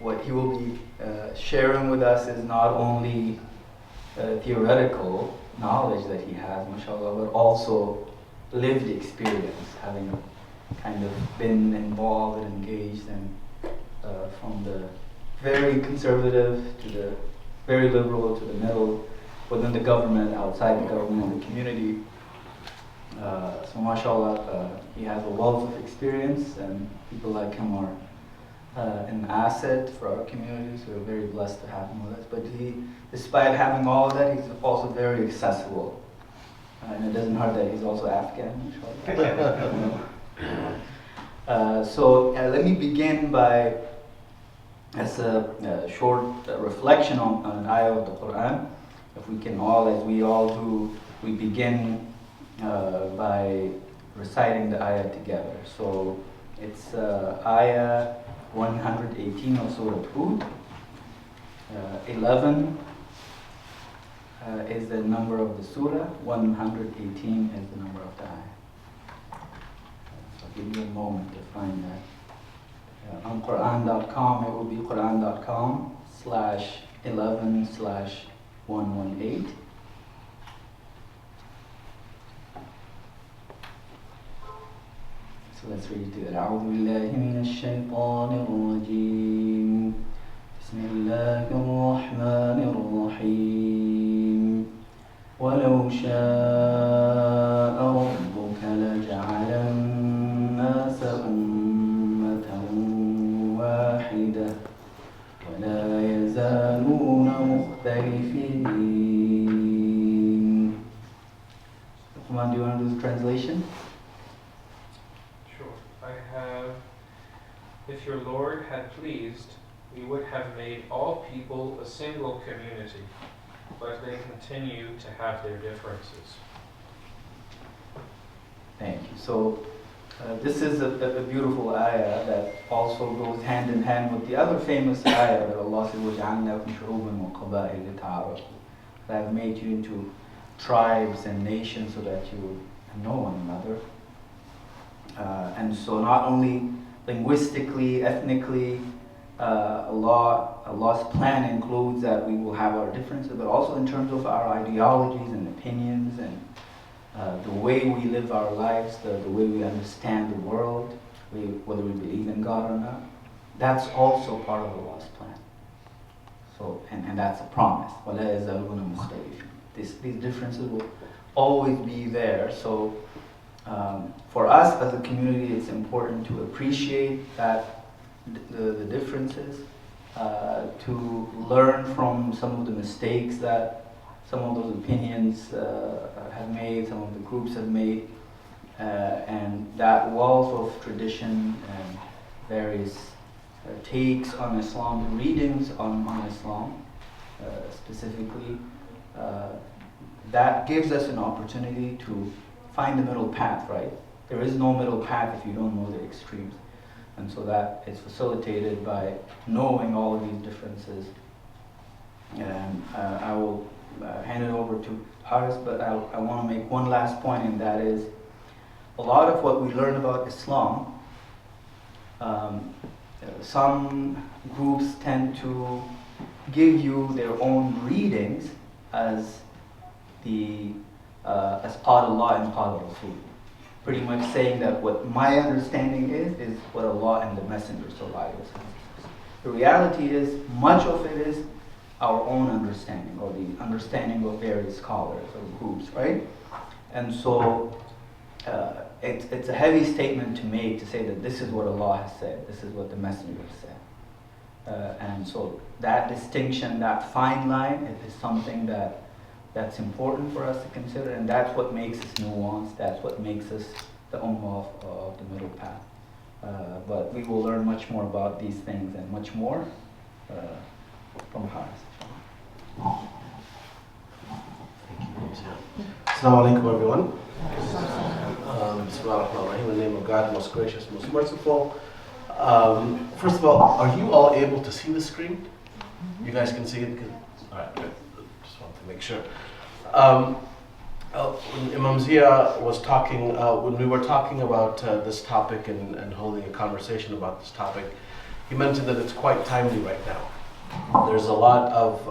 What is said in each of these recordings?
what he will be sharing with us is not only theoretical knowledge that he has, mashallah, but also lived experience, having kind of been involved and engaged and from the very conservative to the very liberal to the middle, within the government, outside the government, the community. So mashallah, he has a wealth of experience, and people like him are an asset for our community, so we're very blessed to have him with us. But he, despite having all of that, he's also very accessible. And it doesn't hurt that he's also Afghan, inshallah. So let me begin by, as a short reflection on an ayah of the Quran. If we can all, as we all do, we begin by reciting the ayah together. So it's ayah 118 of Surah Hud. 11 is the number of the surah. 118 is the number of the ayah. So I'll give you a moment to find that. On Quran.com, it will be Quran.com/11/118. So let's read it together. أعوذ بالله من الشيطان الرجيم. بسم الله الرحمن الرحيم. ولو شاء ربك لجعل الناس أمة واحدة ولا يزالون مختلفين. Rahman, do you want to do the translation? If your Lord had pleased, we would have made all people a single community, but they continue to have their differences. Thank you. So this is a beautiful ayah that also goes hand in hand with the other famous ayah that Allah says, وَجَعَلْنَاكُمْ شُعُوبًا وَقَبَائِلَ لِتَعَارَفُوا. That I've made you into tribes and nations so that you know one another. And so not only linguistically, ethnically, Allah's plan includes that we will have our differences, but also in terms of our ideologies and opinions and the way we live our lives, the way we understand the world, whether we believe in God or not. That's also part of Allah's plan. So, and that's a promise. وَلَا يَزَالُونَ مُخْتَلِفِينَ. These differences will always be there. So for us as a community, it's important to appreciate that the differences, to learn from some of the mistakes that some of those opinions have made, some of the groups have made, and that wealth of tradition and various takes on Islam, readings on Islam specifically, that gives us an opportunity to find the middle path, right? There is no middle path if you don't know the extremes. And so that is facilitated by knowing all of these differences. And I will hand it over to Haris, but I want to make one last point, and that is a lot of what we learn about Islam, some groups tend to give you their own readings as Qala Allah and Qala Rasul. Pretty much saying that what my understanding is what Allah and the Messenger says. The reality is, much of it is our own understanding, or the understanding of various scholars or groups, right? And so it's a heavy statement to make to say that this is what Allah has said, this is what the Messenger has said. And so that distinction, that fine line, is something that's important for us to consider, and that's what makes us nuanced, that's what makes us the ummah of the middle path. But we will learn much more about these things and much more from Haris. Assalamu alaikum, everyone. Bismillahirrahmanirrahim, in the name of God, most gracious, most merciful. First of all, are you all able to see the screen? You guys can see it? All right, good. Just wanted to make sure. When Imam Zia was talking, when we were talking about this topic and holding a conversation about this topic, he mentioned that it's quite timely right now. There's a lot of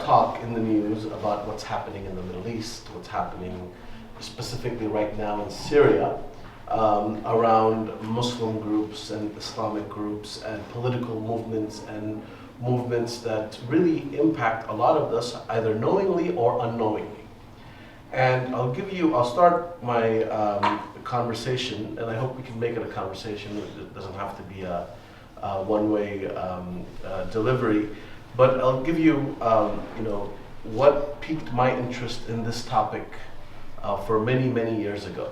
talk in the news about what's happening in the Middle East, what's happening specifically right now in Syria, around Muslim groups and Islamic groups and political movements and movements that really impact a lot of us either knowingly or unknowingly. And I'll start my conversation, and I hope we can make it a conversation. It doesn't have to be a one-way delivery, but I'll give you, what piqued my interest in this topic for many, many years ago.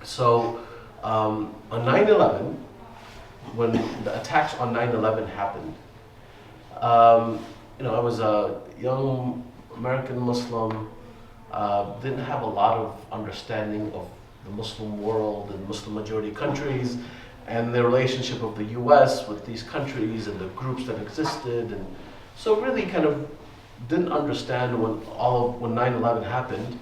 So on 9/11, when the attacks on 9/11 happened, I was a young American Muslim, didn't have a lot of understanding of the Muslim world and Muslim majority countries and the relationship of the US with these countries and the groups that existed. And so really kind of didn't understand when 9/11 happened,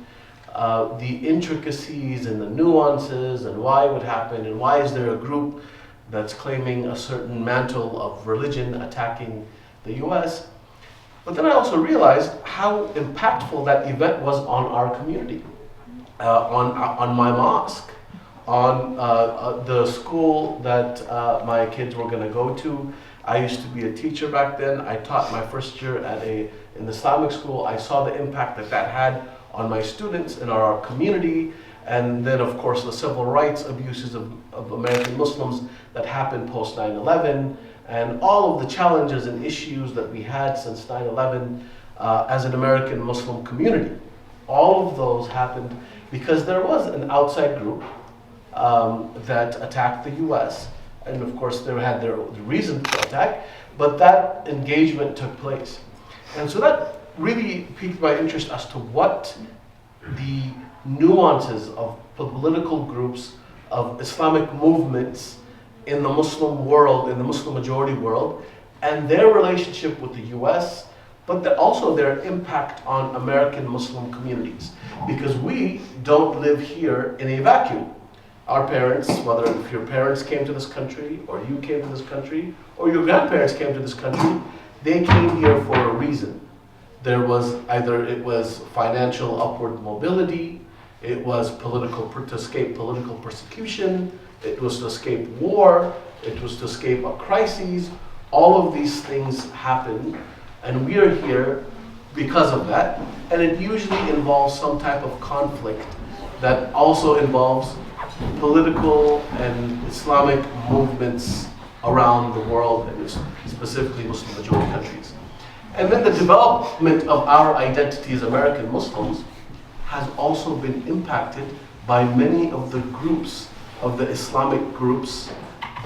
the intricacies and the nuances and why it would happen and why is there a group that's claiming a certain mantle of religion attacking the US. But then I also realized how impactful that event was on our community, on my mosque, on the school that my kids were going to go to. I used to be a teacher back then. I taught my first year in the Islamic school. I saw the impact that had on my students in our community, and then of course the civil rights abuses of American Muslims that happened post 9/11, and all of the challenges and issues that we had since 9/11 as an American Muslim community. All of those happened because there was an outside group that attacked the US, and of course they had their reason to attack, but that engagement took place. And so that really piqued my interest as to what the nuances of political groups, of Islamic movements in the Muslim world, in the Muslim majority world, and their relationship with the US, but also their impact on American Muslim communities. Because we don't live here in a vacuum. Our parents, whether if your parents came to this country, or you came to this country, or your grandparents came to this country, they came here for a reason. There was it was financial upward mobility, it was to escape political persecution, it was to escape war, it was to escape a crisis. All of these things happen, and we are here because of that. And it usually involves some type of conflict that also involves political and Islamic movements around the world, and specifically Muslim majority countries. And then the development of our identity as American Muslims has also been impacted by many of the groups, of the Islamic groups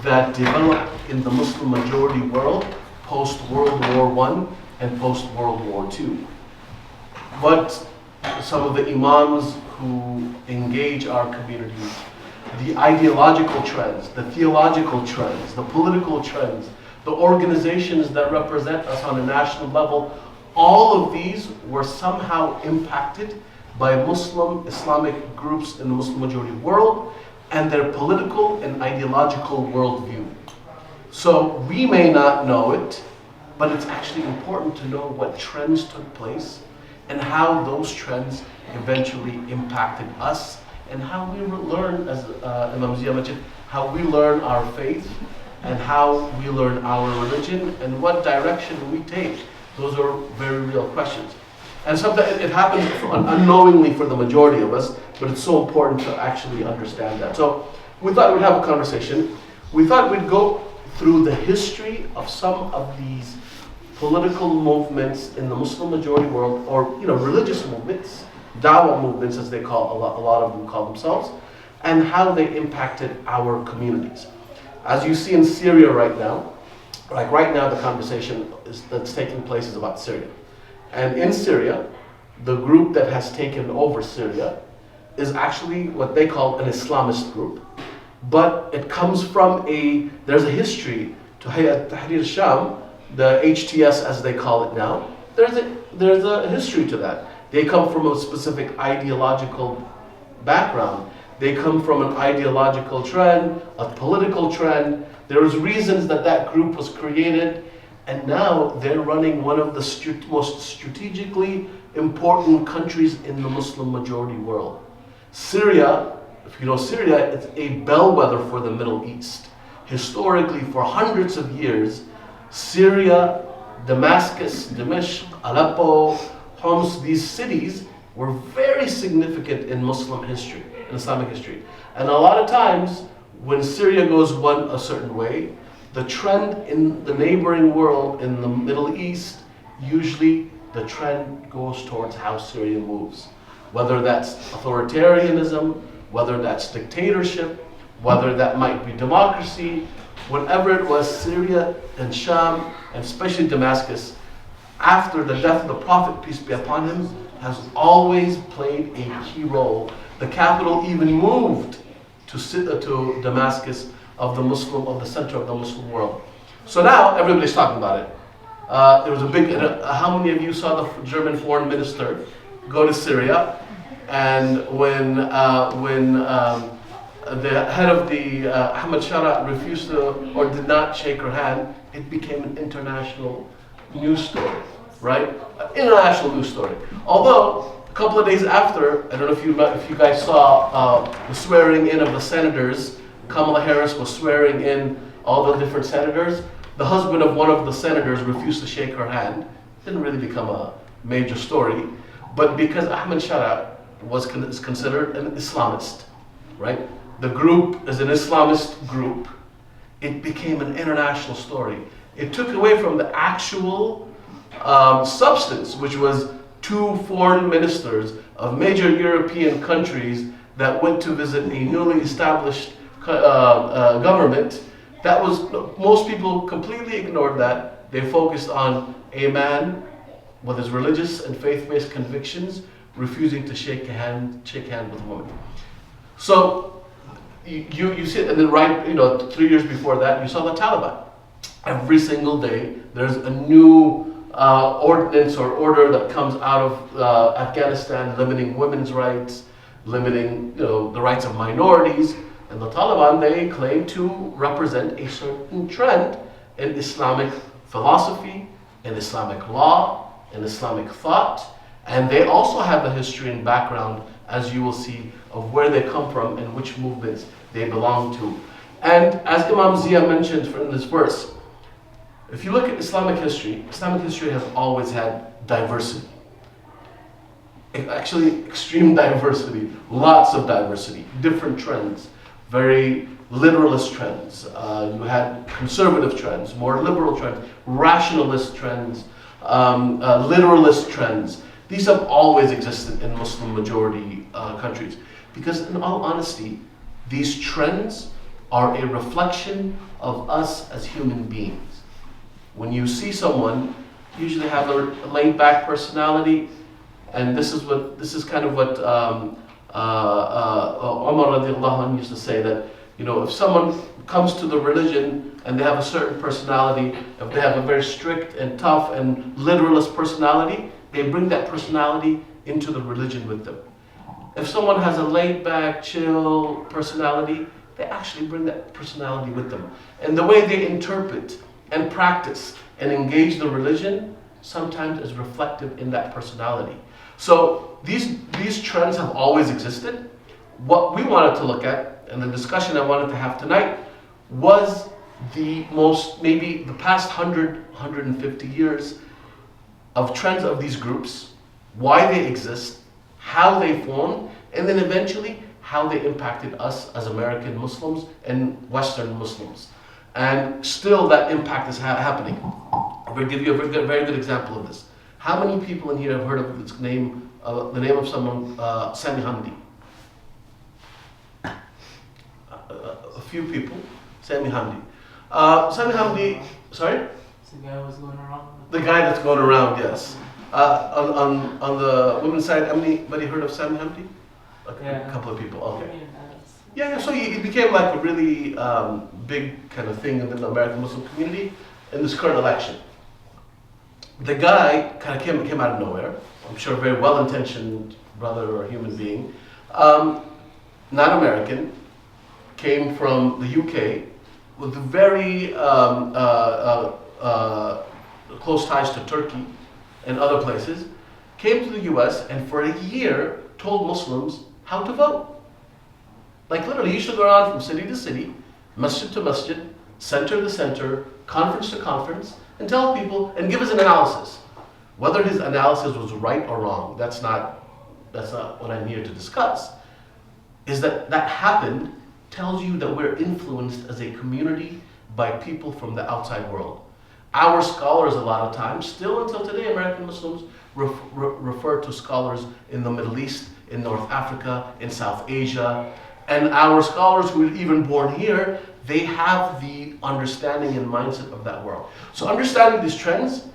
that developed in the Muslim majority world post-World War I and post-World War II. But some of the imams who engage our communities, the ideological trends, the theological trends, the political trends, the organizations that represent us on a national level, all of these were somehow impacted by Muslim Islamic groups in the Muslim majority world and their political and ideological worldview. So we may not know it, but it's actually important to know what trends took place and how those trends eventually impacted us and how we learn, as Imam Zia mentioned, how we learn our faith and how we learn our religion and what direction we take. Those are very real questions. And sometimes it happens unknowingly for the majority of us, but it's so important to actually understand that. So we thought we'd have a conversation. We thought we'd go through the history of some of these political movements in the Muslim majority world, or religious movements, dawah movements as they call a lot of them call themselves, and how they impacted our communities. As you see in Syria right now, the conversation that's taking place is about Syria. And in Syria, the group that has taken over Syria is actually what they call an Islamist group. But it comes from there's a history to Tahrir Sham, the HTS as they call it now. There's a history to that. They come from a specific ideological background They come from an ideological trend, a political trend. There was reasons that that group was created, and now they're running one of the most strategically important countries in the Muslim majority world. Syria, if you know Syria, it's a bellwether for the Middle East. Historically, for hundreds of years, Syria, Damascus, Damascus, Aleppo, Homs, these cities were very significant in Muslim history, in Islamic history. And a lot of times, when Syria goes a certain way, the trend in the neighboring world, in the Middle East, usually the trend goes towards how Syria moves. Whether that's authoritarianism, whether that's dictatorship, whether that might be democracy, whatever it was, Syria and Sham, and especially Damascus, after the death of the Prophet, peace be upon him, has always played a key role. The capital even moved to Damascus of the center of the Muslim world. So now everybody's talking about it. There was a big, how many of you saw the German foreign minister go to Syria? And when the head of the Ahmad Shara refused to or did not shake her hand, it became an international news story, right? International news story. Although a couple of days after, I don't know if you guys saw the swearing in of the senators. Kamala Harris was swearing in all the different senators. The husband of one of the senators refused to shake her hand. Didn't really become a major story, but because Ahmad Shara is considered an Islamist, right? The group is an Islamist group. It became an international story. It took away from the actual substance, which was two foreign ministers of major European countries that went to visit a newly established government. That was, most people completely ignored that. They focused on a man with his religious and faith-based convictions refusing to shake hand with a woman. So you see, and then 3 years before that, you saw the Taliban. Every single day, there's a new ordinance or order that comes out of Afghanistan, limiting women's rights, limiting the rights of minorities. And the Taliban, they claim to represent a certain trend in Islamic philosophy, in Islamic law, in Islamic thought. And they also have the history and background, as you will see, of where they come from and which movements they belong to. And as Imam Zia mentioned in this verse, if you look at Islamic history has always had diversity. Actually, extreme diversity, lots of diversity, different trends, very literalist trends. You had conservative trends, more liberal trends, rationalist trends, literalist trends. These have always existed in Muslim majority countries because, in all honesty, these trends are a reflection of us as human beings. When you see someone, usually have a laid-back personality, and this is kind of what Umar radiallahu anh used to say, that if someone comes to the religion and they have a certain personality, if they have a very strict and tough and literalist personality, they bring that personality into the religion with them. If someone has a laid-back, chill personality, they actually bring that personality with them. And the way they interpret and practice and engage the religion sometimes is reflective in that personality. So these trends have always existed. What we wanted to look at, and the discussion I wanted to have tonight, was maybe the past 150 years of trends of these groups, why they exist, how they formed, and then eventually how they impacted us as American Muslims and Western Muslims. And still that impact is happening. I'm going to give you a very good example of this. How many people in here have heard of this name, the name of someone, Sami Hamdi? A few people. Sami Hamdi. Sami Hamdi, sorry? The guy was going around? The guy that's going around, yes. On the women's side, anybody heard of Sami Hamdi? A couple of people, okay. Yeah, so he became like a really big kind of thing in the American Muslim community in this current election. The guy kind of came out of nowhere. I'm sure a very well-intentioned brother or human being. not American, came from the UK with very close ties to Turkey and other places, came to the US and for a year told Muslims how to vote. Like literally, he used to go around from city to city, masjid to masjid, center to center, conference to conference, and tell people and give us an analysis. Whether his analysis was right or wrong, that's not what I'm here to discuss. Is that happened tells you that we're influenced as a community by people from the outside world. Our scholars, a lot of times, still until today, American Muslims refer to scholars in the Middle East, in North Africa, in South Asia. And our scholars who were even born here, they have the understanding and mindset of that world. So understanding these trends,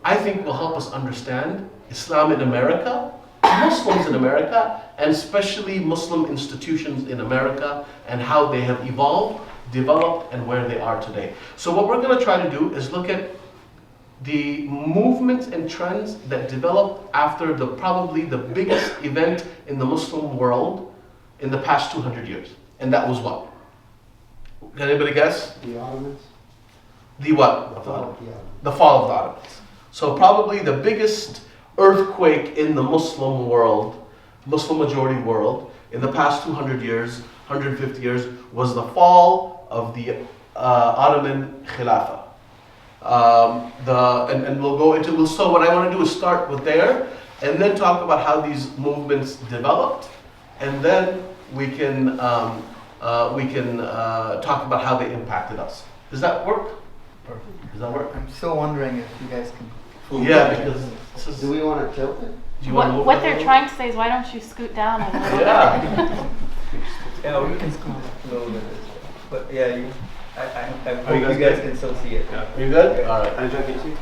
I think will help us understand Islam in America, Muslims in America, and especially Muslim institutions in America and how they have evolved, developed, and where they are today. So what we're going to try to do is look at the movements and trends that developed after probably the biggest event in the Muslim world in the past 200 years. And that was what? Can anybody guess? The Ottomans? The what? The fall of the Ottomans. The fall of the Ottomans. So probably the biggest earthquake in the Muslim world, Muslim majority world, in the past 200 years, 150 years, was the fall of the Ottoman Khilafah. And we'll go into, so what I want to do is start with there, and then talk about how these movements developed, and then we can talk about how they impacted us. Does that work? Perfect. Does that work? I'm still wondering if you guys can. Yeah, because this is. Do we want to tilt it? Do you want to move What it a they're little? trying to say is, why don't you scoot down a little bit? Yeah. Yeah, we can scoot a little bit. But yeah, I hope Are you you guys guys can still see it. You good? Yeah. All right. And Jack, can you see?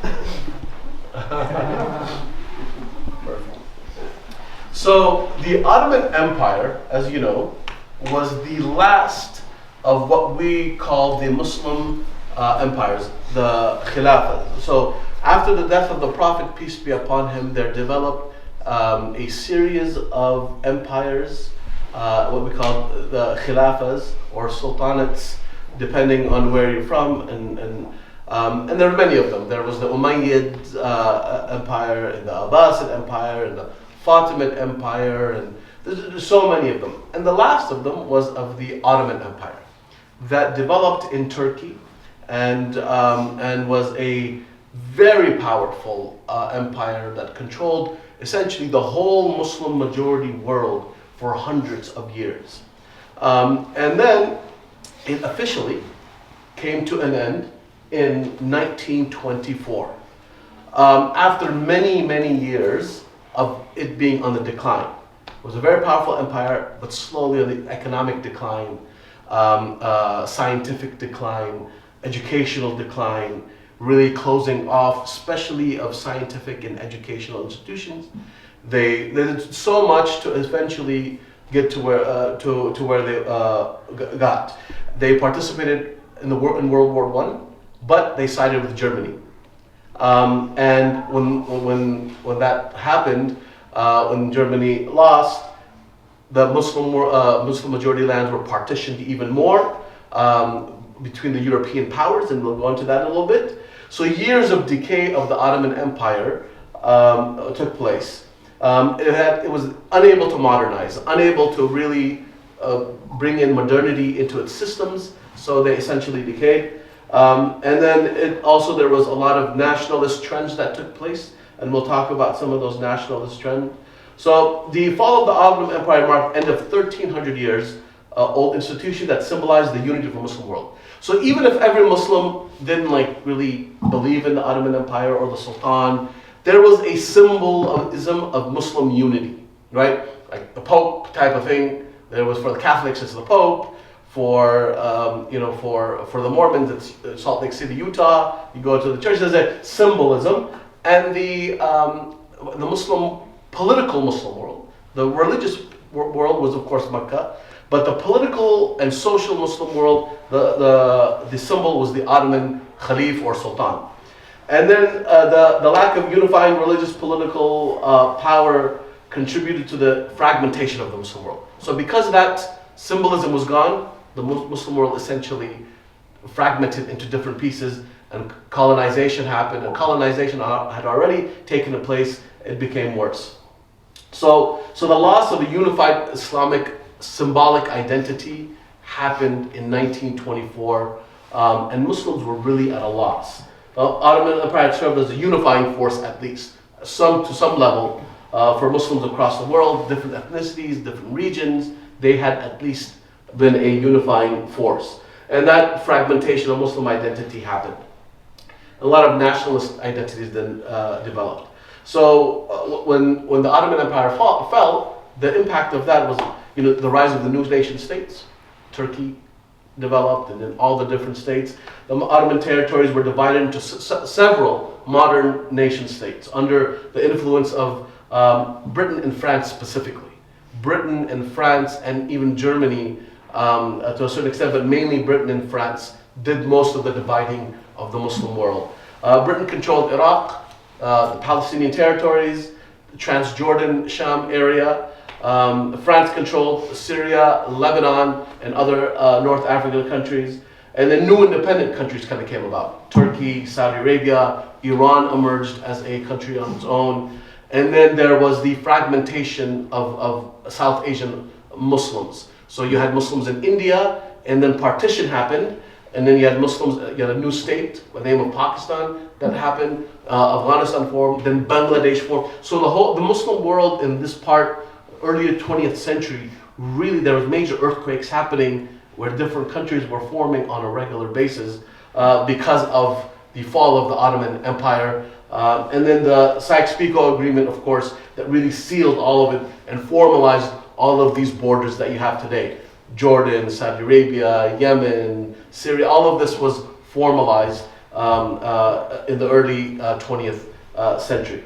Perfect. So the Ottoman Empire, as you know, was the last of what we call the Muslim empires, the Khilafah. So after the death of the Prophet, peace be upon him, there developed a series of empires, what we call the Khilafahs or Sultanates, depending on where you're from, and there are many of them. There was the Umayyad Empire, and the Abbasid Empire, and the Fatimid Empire, and there's so many of them. And the last of them was of the Ottoman Empire that developed in Turkey and was a very powerful empire that controlled essentially the whole Muslim majority world for hundreds of years. And then it officially came to an end in 1924. After many, many years of it being on the decline. It was a very powerful empire, but slowly on the economic decline, scientific decline, educational decline, really closing off, especially of scientific and educational institutions. They did so much to eventually get to where they got. They participated in World War I, but they sided with Germany. And when that happened, when Germany lost, the Muslim majority lands were partitioned even more between the European powers, and we'll go into that in a little bit. So years of decay of the Ottoman Empire took place. It was unable to modernize, unable to really bring in modernity into its systems, so they essentially decayed. And then there was a lot of nationalist trends that took place, and we'll talk about some of those nationalist trends. So the fall of the Ottoman Empire marked the end of 1,300 years old institution that symbolized the unity of the Muslim world. So even if every Muslim didn't really believe in the Ottoman Empire or the Sultan, there was a symbolism of Muslim unity, right? Like the Pope type of thing. There was, for the Catholics, it's the Pope. For the Mormons, it's Salt Lake City, Utah. You go to the church, there's a symbolism, and the political Muslim world, the religious world was of course Mecca, but the political and social Muslim world, the symbol was the Ottoman Khalif or Sultan, and then the lack of unifying religious political power contributed to the fragmentation of the Muslim world. So because of that symbolism was gone, the Muslim world essentially fragmented into different pieces, and colonization happened, and colonization had already taken place. It became worse. So the loss of a unified Islamic symbolic identity happened in 1924, and Muslims were really at a loss. The Ottoman Empire served as a unifying force, at least to some level, for Muslims across the world, different ethnicities, different regions. They had at least been a unifying force, and that fragmentation of Muslim identity happened. A lot of nationalist identities then developed. So when the Ottoman Empire fell, the impact of that was, the rise of the new nation states. Turkey developed, and then all the different states. The Ottoman territories were divided into several modern nation states under the influence of Britain and France specifically. Britain and France and even Germany to a certain extent, but mainly Britain and France did most of the dividing of the Muslim world. Britain controlled Iraq, the Palestinian territories, the Transjordan Sham area. France controlled Syria, Lebanon, and other North African countries. And then new independent countries kind of came about. Turkey, Saudi Arabia, Iran emerged as a country on its own. And then there was the fragmentation of South Asian Muslims. So you had Muslims in India, and then partition happened. And then you had Muslims, you had a new state by the name of Pakistan that happened. Afghanistan formed, then Bangladesh formed. So the Muslim world in this part, earlier 20th century, really there was major earthquakes happening where different countries were forming on a regular basis because of the fall of the Ottoman Empire. And then the Sykes-Picot Agreement, of course, that really sealed all of it and formalized all of these borders that you have today. Jordan, Saudi Arabia, Yemen, Syria, all of this was formalized in the early 20th century.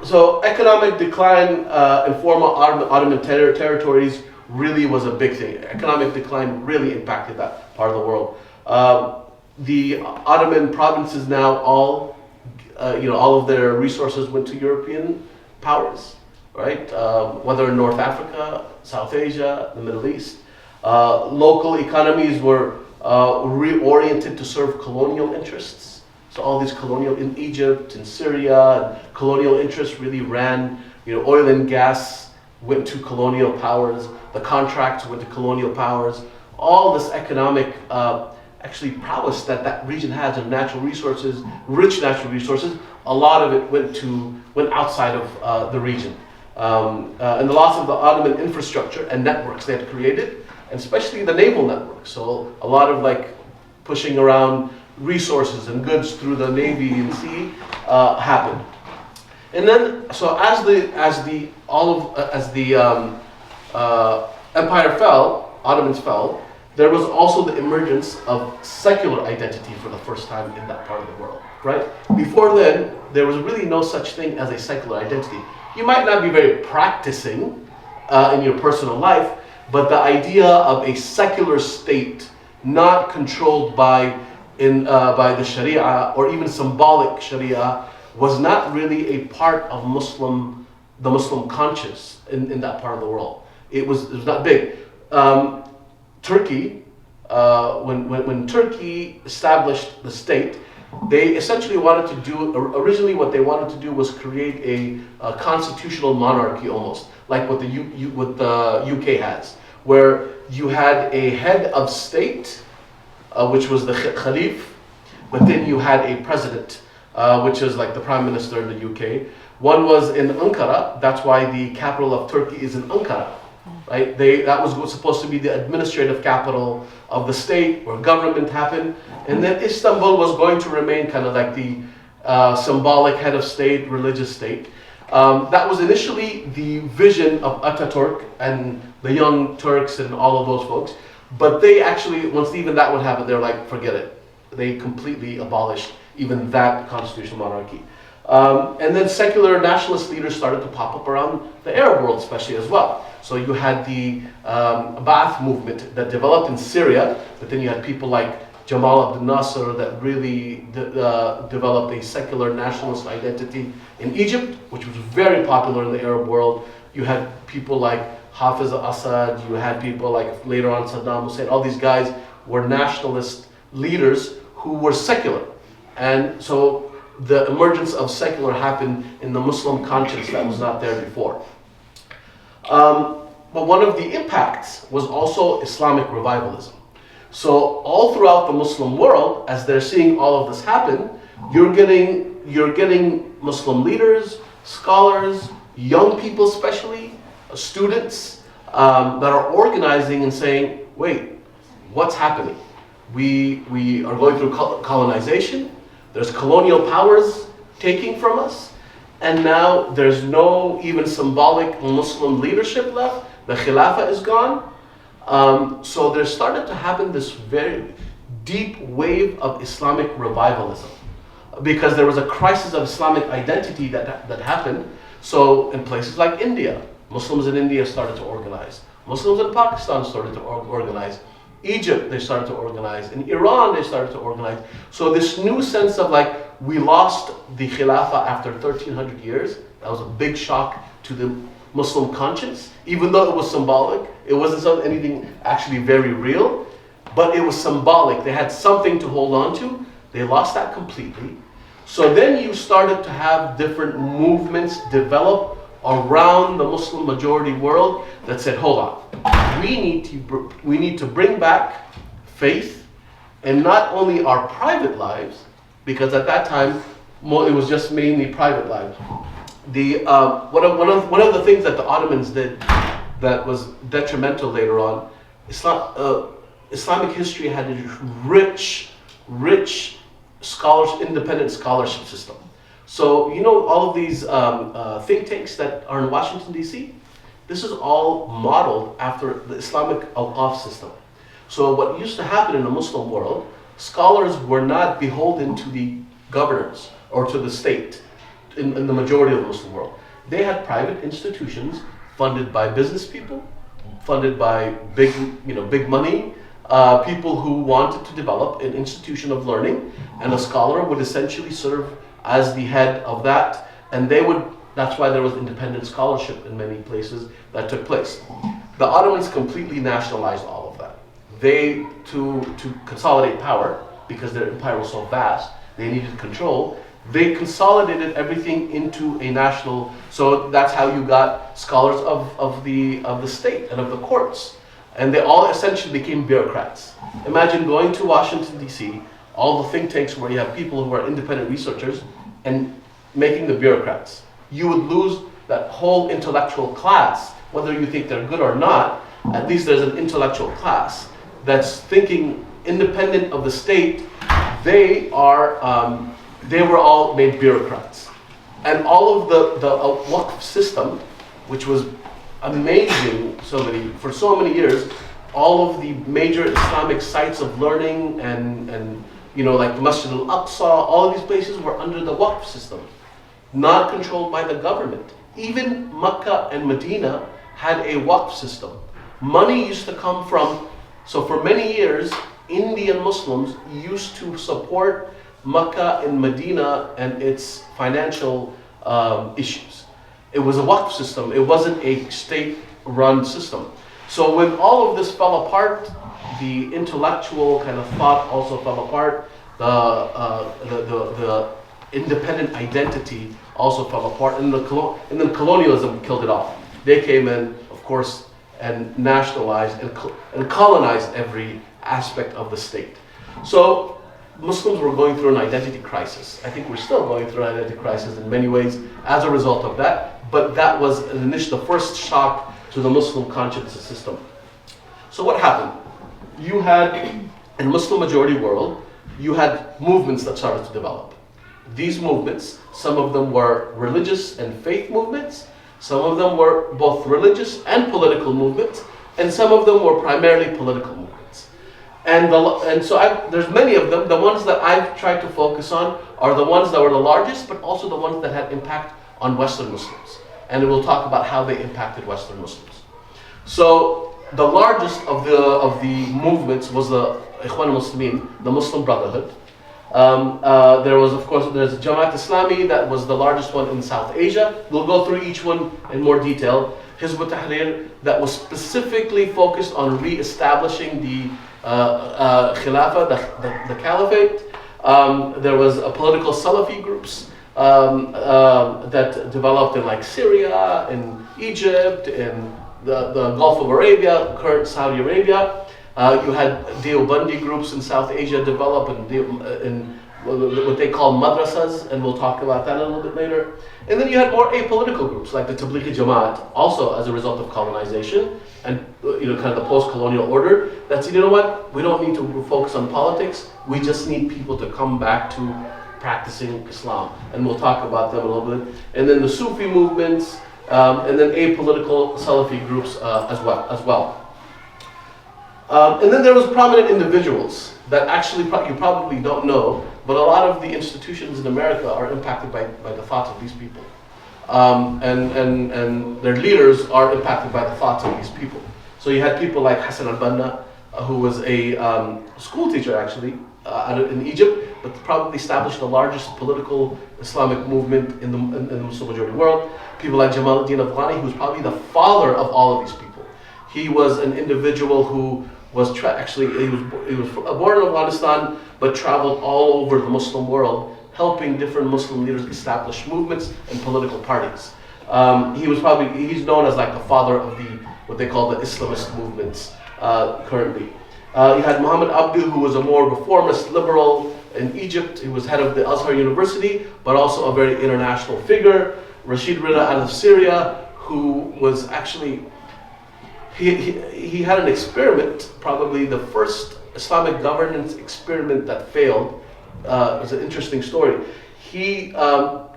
So economic decline in former Ottoman territories really was a big thing. Economic decline really impacted that part of the world. The Ottoman provinces now all of their resources went to European powers, right? Whether in North Africa, South Asia, the Middle East. Local economies were reoriented to serve colonial interests. So all these colonial, in Egypt, in Syria, colonial interests really ran, oil and gas went to colonial powers, the contracts went to colonial powers. All this economic actually prowess that region has of natural resources, rich natural resources, a lot of it went outside of the region. And the loss of the Ottoman infrastructure and networks they had created, and especially the naval network. So a lot of pushing around resources and goods through the navy and sea happened. And then, so as the empire fell, Ottomans fell, there was also the emergence of secular identity for the first time in that part of the world, right? Before then, there was really no such thing as a secular identity. You might not be very practicing in your personal life, but the idea of a secular state not controlled by the Sharia or even symbolic Sharia was not really a part of the Muslim conscience in that part of the world. It was not big. Turkey, when Turkey established the state, they essentially originally what they wanted to do was create a constitutional monarchy almost, like what the UK has, where you had a head of state, which was the Khalif, but then you had a president, which is like the prime minister in the UK. One was in Ankara, that's why the capital of Turkey is in Ankara. Right? That was supposed to be the administrative capital of the state where government happened. And then Istanbul was going to remain kind of like the symbolic head of state, religious state. That was initially the vision of Ataturk and the Young Turks and all of those folks. But they actually, once even that would happen, they're like, forget it. They completely abolished even that constitutional monarchy. And then secular nationalist leaders started to pop up around the Arab world, especially as well. So you had the Ba'ath movement that developed in Syria, but then you had people like Jamal Abdel Nasser that really developed a secular nationalist identity in Egypt, which was very popular in the Arab world. You had people like Hafiz al-Assad, you had people like later on Saddam Hussein, all these guys were nationalist leaders who were secular. And so the emergence of secular happened in the Muslim conscience that was not there before. But one of the impacts was also Islamic revivalism. So all throughout the Muslim world, as they're seeing all of this happen, you're getting Muslim leaders, scholars, young people especially, students that are organizing and saying, wait, what's happening? We are going through colonization, there's colonial powers taking from us, and now there's no even symbolic Muslim leadership left. The Khilafah is gone. So there started to happen this very deep wave of Islamic revivalism, because there was a crisis of Islamic identity that happened. So in places like India, Muslims in India started to organize. Muslims in Pakistan started to organize. Egypt, they started to organize. In Iran, they started to organize. So this new sense of like, we lost the Khilafah after 1300 years. That was a big shock to the Muslim conscience, even though it was symbolic. It wasn't anything actually very real, but it was symbolic. They had something to hold on to. They lost that completely. So then you started to have different movements develop around the Muslim majority world that said, hold on, we need to bring back faith, and not only our private lives, because at that time it was just mainly private lives. One of the things that the Ottomans did that was detrimental later on, Islamic history had a rich independent scholarship system. So you know all of these think tanks that are in Washington DC? This is all modeled after the Islamic Al-Qaf system. So what used to happen in the Muslim world, scholars were not beholden to the governors or to the state in the majority of the Muslim world. They had private institutions funded by business people, funded by big money, people who wanted to develop an institution of learning, and a scholar would essentially serve as the head of that, and that's why there was independent scholarship in many places that took place. The Ottomans completely nationalized all of that. They, to consolidate power, because their empire was so vast, they needed control, they consolidated everything into a national, so that's how you got scholars of the state and of the courts. And they all essentially became bureaucrats. Imagine going to Washington, D.C., all the think tanks where you have people who are independent researchers, and making the bureaucrats. You would lose that whole intellectual class, whether you think they're good or not. At least there's an intellectual class that's thinking independent of the state. They were all made bureaucrats. And all of the Waqf system, which was amazing for so many years, all of the major Islamic sites of learning and like the Masjid al-Aqsa, all of these places were under the Waqf system, not controlled by the government. Even Mecca and Medina had a Waqf system. Money used to come from, so for many years, Indian Muslims used to support Mecca and Medina and its financial issues. It was a Waqf system. It wasn't a state-run system. So when all of this fell apart, the intellectual kind of thought also fell apart. The independent identity also fell apart, and then colonialism killed it off. They came in, of course, and nationalized and colonized every aspect of the state. So Muslims were going through an identity crisis. I think we're still going through an identity crisis in many ways as a result of that, but that was the first shock to the Muslim conscience system. So what happened? You had, in Muslim majority world, you had movements that started to develop. These movements, some of them were religious and faith movements, some of them were both religious and political movements, and some of them were primarily political movements. And so there's many of them. The ones that I've tried to focus on are the ones that were the largest, but also the ones that had impact on Western Muslims. And we'll talk about how they impacted Western Muslims. So the largest of the movements was the Ikhwan al-Muslimin, the Muslim Brotherhood. There's Jamaat Islami, that was the largest one in South Asia. We'll go through each one in more detail. Hizb ut-Tahrir, that was specifically focused on re-establishing the Khilafah, the Caliphate. There was a political Salafi groups that developed in like Syria, in Egypt, in the Gulf of Arabia, current Saudi Arabia. You had Deobandi groups in South Asia develop in what they call madrasas, and we'll talk about that a little bit later. And then you had more apolitical groups like the Tablighi Jamaat, also as a result of colonization and kind of the post-colonial order. That said, you know what? We don't need to focus on politics. We just need people to come back to practicing Islam, and we'll talk about them a little bit. And then the Sufi movements, and then apolitical Salafi groups as well. And then there was prominent individuals that actually you probably don't know, but a lot of the institutions in America are impacted by the thoughts of these people. And their leaders are impacted by the thoughts of these people. So you had people like Hassan al-Banna, who was a school teacher actually in Egypt, but probably established the largest political Islamic movement in the Muslim majority world. People like Jamaluddin Afghani, who's probably the father of all of these people. He was an individual who was he was born in Afghanistan, but traveled all over the Muslim world, helping different Muslim leaders establish movements and political parties. He's known as like the father of what they call the Islamist movements currently. You had Muhammad Abdu, who was a more reformist liberal in Egypt. He was head of the Azhar University, but also a very international figure. Rashid Rida out of Syria, who was actually he had an experiment, probably the first Islamic governance experiment that failed. It's an interesting story. He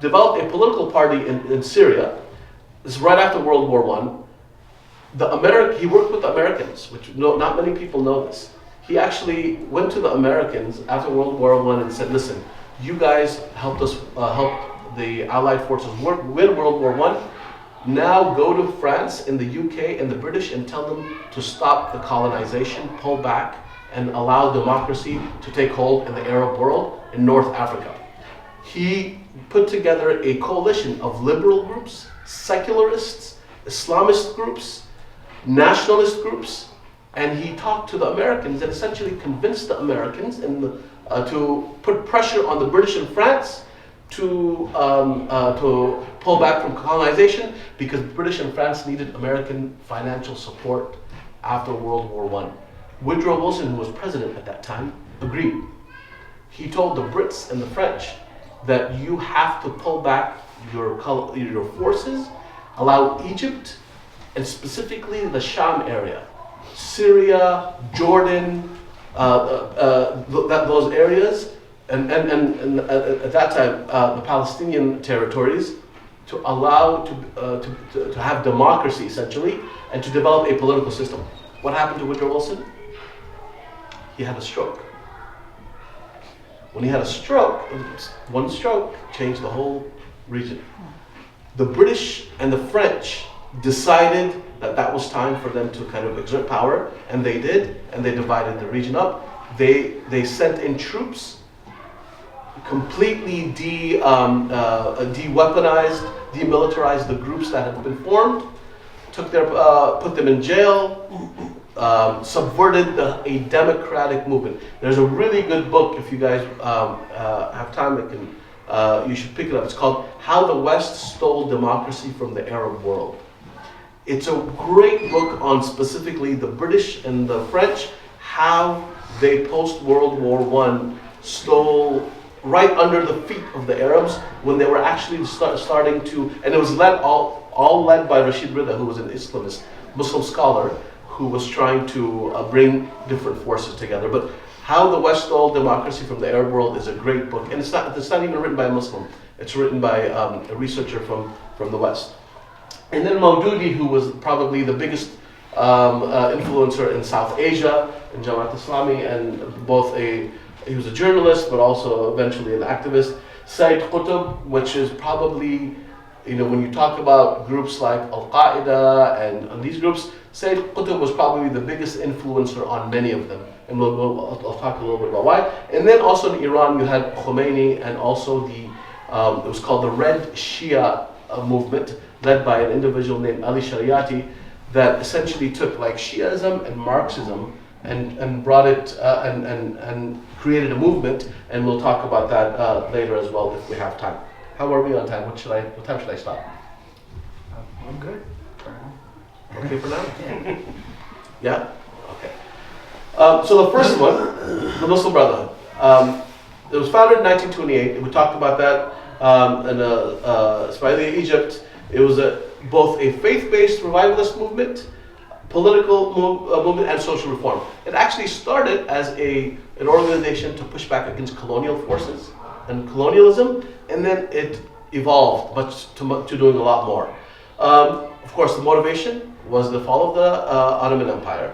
developed a political party in Syria. This is right after World War I. He worked with the Americans, which not many people know this. He actually went to the Americans after World War I and said, listen, you guys helped us, help the Allied forces win World War I. Now go to France and the UK and the British and tell them to stop the colonization, pull back, and allow democracy to take hold in the Arab world in North Africa. He put together a coalition of liberal groups, secularists, Islamist groups, nationalist groups, and he talked to the Americans and essentially convinced the Americans to put pressure on the British and France to pull back from colonization, because British and France needed American financial support after World War I. Woodrow Wilson, who was president at that time, agreed. He told the Brits and the French that you have to pull back your forces, allow Egypt, and specifically the Sham area, Syria, Jordan, those areas, and at that time the Palestinian territories, to allow to have democracy essentially, and to develop a political system. What happened to Woodrow Wilson? He had a stroke. When he had a stroke, one stroke changed the whole region. The British and the French decided that was time for them to kind of exert power, and they did, and they divided the region up. They sent in troops, completely de-weaponized, demilitarized the groups that had been formed, put them in jail, subverted a democratic movement. There's a really good book, if you guys have time, you should pick it up. It's called How the West Stole Democracy from the Arab World. It's a great book on specifically the British and the French, how they post-World War I stole right under the feet of the Arabs when they were actually starting to, and it was all led by Rashid Rida, who was an Islamist Muslim scholar who was trying to bring different forces together. But How the West Stole Democracy from the Arab World is a great book, and it's not even written by a Muslim. It's written by a researcher from the West. And then Maududi, who was probably the biggest influencer in South Asia, in Jamaat Islami, and he was a journalist, but also eventually an activist. Sayyid Qutb, which is probably, when you talk about groups like Al-Qaeda and these groups, Sayyid Qutb was probably the biggest influencer on many of them. And I'll talk a little bit about why. And then also in Iran, you had Khomeini, and also it was called the Red Shia movement, led by an individual named Ali Shariati, that essentially took like Shi'ism and Marxism and brought it and created a movement, and we'll talk about that later as well if we have time. How are we on time? What time should I stop? I'm good for now. Okay for now? Yeah. Yeah? Okay. So the first one, the Muslim Brotherhood. It was founded in 1928, and we talked about that in Ismailia, Egypt. It was both a faith-based revivalist movement, political movement, and social reform. It actually started as an organization to push back against colonial forces and colonialism, and then it evolved to doing a lot more. Of course, the motivation was the fall of the Ottoman Empire.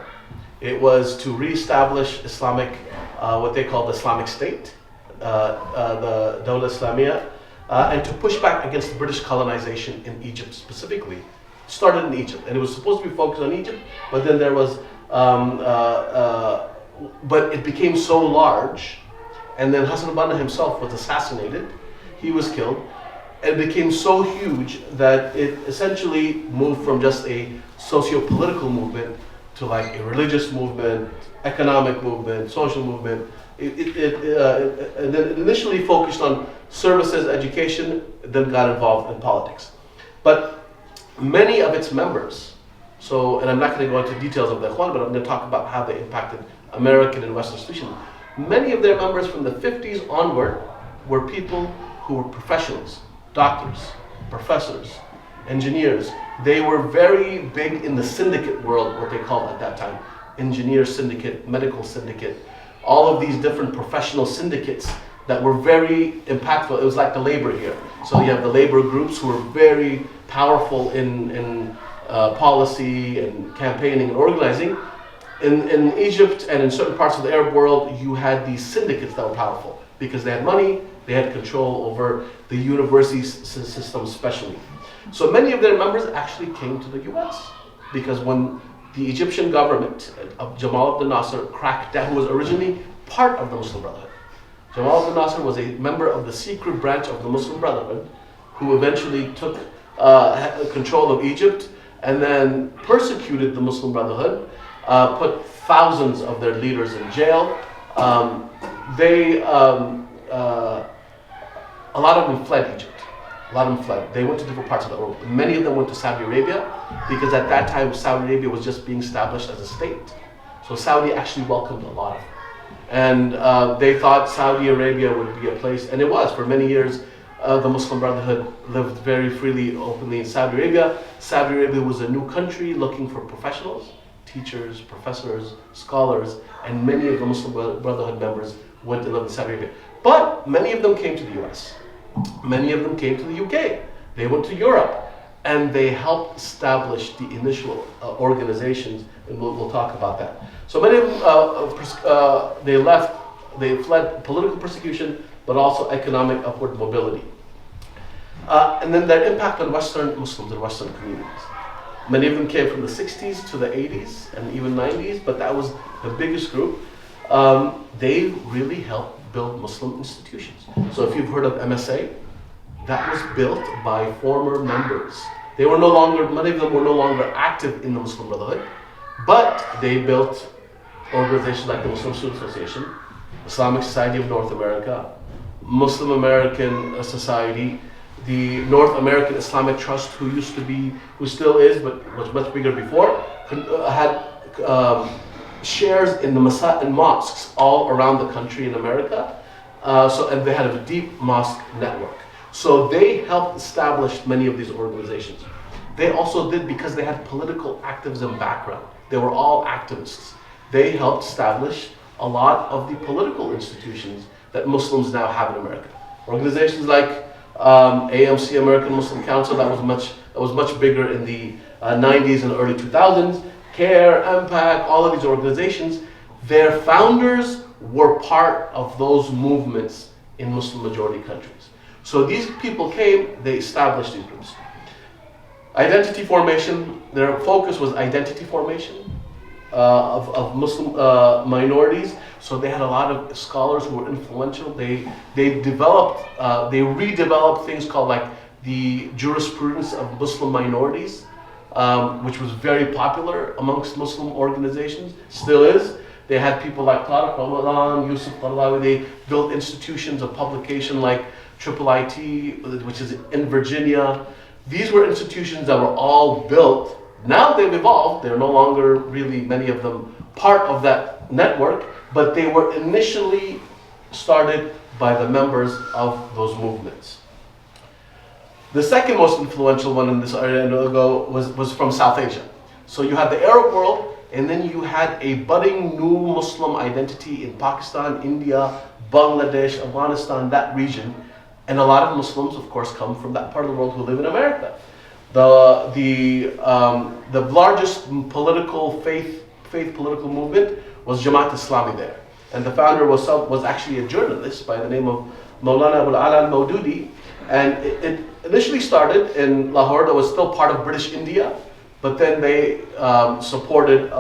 It was to reestablish Islamic, what they called the Islamic State, the Dawla Islamiyya, and to push back against British colonization in Egypt specifically. It started in Egypt, and it was supposed to be focused on Egypt, but then there was, but it became so large, and then Hassan al-Banna himself was assassinated. He was killed. It became so huge that it essentially moved from just a socio-political movement to like a religious movement, economic movement, social movement. And then it initially focused on services, education, then got involved in politics. But many of its members, and I'm not going to go into details of the Ikhwan, but I'm going to talk about how they impacted American and Western institutions. Many of their members from the 50s onward were people who were professionals, doctors, professors, engineers. They were very big in the syndicate world, what they called at that time. Engineer syndicate, medical syndicate, all of these different professional syndicates that were very impactful. It was like the labor here. So you have the labor groups who were very powerful in policy and campaigning and organizing. In Egypt and in certain parts of the Arab world, you had these syndicates that were powerful because they had money, they had control over the university system especially. So many of their members actually came to the US because when the Egyptian government of Jamal Abdel Nasser cracked down, who was originally part of the Muslim Brotherhood. Jamal Abdel Nasser was a member of the secret branch of the Muslim Brotherhood who eventually took control of Egypt and then persecuted the Muslim Brotherhood, put thousands of their leaders in jail. A lot of them fled Egypt. A lot of them fled. They went to different parts of the world. Many of them went to Saudi Arabia because at that time Saudi Arabia was just being established as a state. So Saudi actually welcomed a lot of them. And they thought Saudi Arabia would be a place, and it was for many years. The Muslim Brotherhood lived very freely, openly in Saudi Arabia. Saudi Arabia was a new country looking for professionals, teachers, professors, scholars, and many of the Muslim Brotherhood members went to live in Saudi Arabia. But many of them came to the US. Many of them came to the UK. They went to Europe. And they helped establish the initial organizations, and we'll talk about that. So many of them, they fled political persecution, but also economic upward mobility. And then their impact on Western Muslims and Western communities. Many of them came from the 60s to the 80s and even 90s, but that was the biggest group. They really helped build Muslim institutions. So if you've heard of MSA, that was built by former members. They were no longer, many of them were no longer active in the Muslim Brotherhood, but they built organizations like the Muslim Student Association, Islamic Society of North America, Muslim American Society, the North American Islamic Trust, who still is, but was much bigger before, had shares in the mosques all around the country in America. And they had a deep mosque network. So they helped establish many of these organizations. They also did, because they had political activism background. They were all activists. They helped establish a lot of the political institutions that Muslims now have in America. Organizations like AMC, American Muslim Council, that was much bigger in the 90s and early 2000s. CARE, MPAC, all of these organizations, their founders were part of those movements in Muslim majority countries. So these people came, they established these groups. Identity formation, their focus was identity formation of Muslim minorities. So they had a lot of scholars who were influential. They redeveloped things called like the jurisprudence of Muslim minorities, which was very popular amongst Muslim organizations, still is. They had people like Tariq Ramadan, Yusuf Qaradawi. They built institutions of publication like IIIT, which is in Virginia. These were institutions that were all built. Now they've evolved. They're no longer really, many of them, part of that network, but they were initially started by the members of those movements. The second most influential one in this area was from South Asia. So you had the Arab world, and then you had a budding new Muslim identity in Pakistan, India, Bangladesh, Afghanistan, that region. And a lot of Muslims, of course, come from that part of the world who live in America. The largest faith political movement was Jamaat Islami there. And the founder was actually a journalist by the name of Maulana Abul Ala al-Maududi. And it initially started in Lahore, that was still part of British India, but then they supported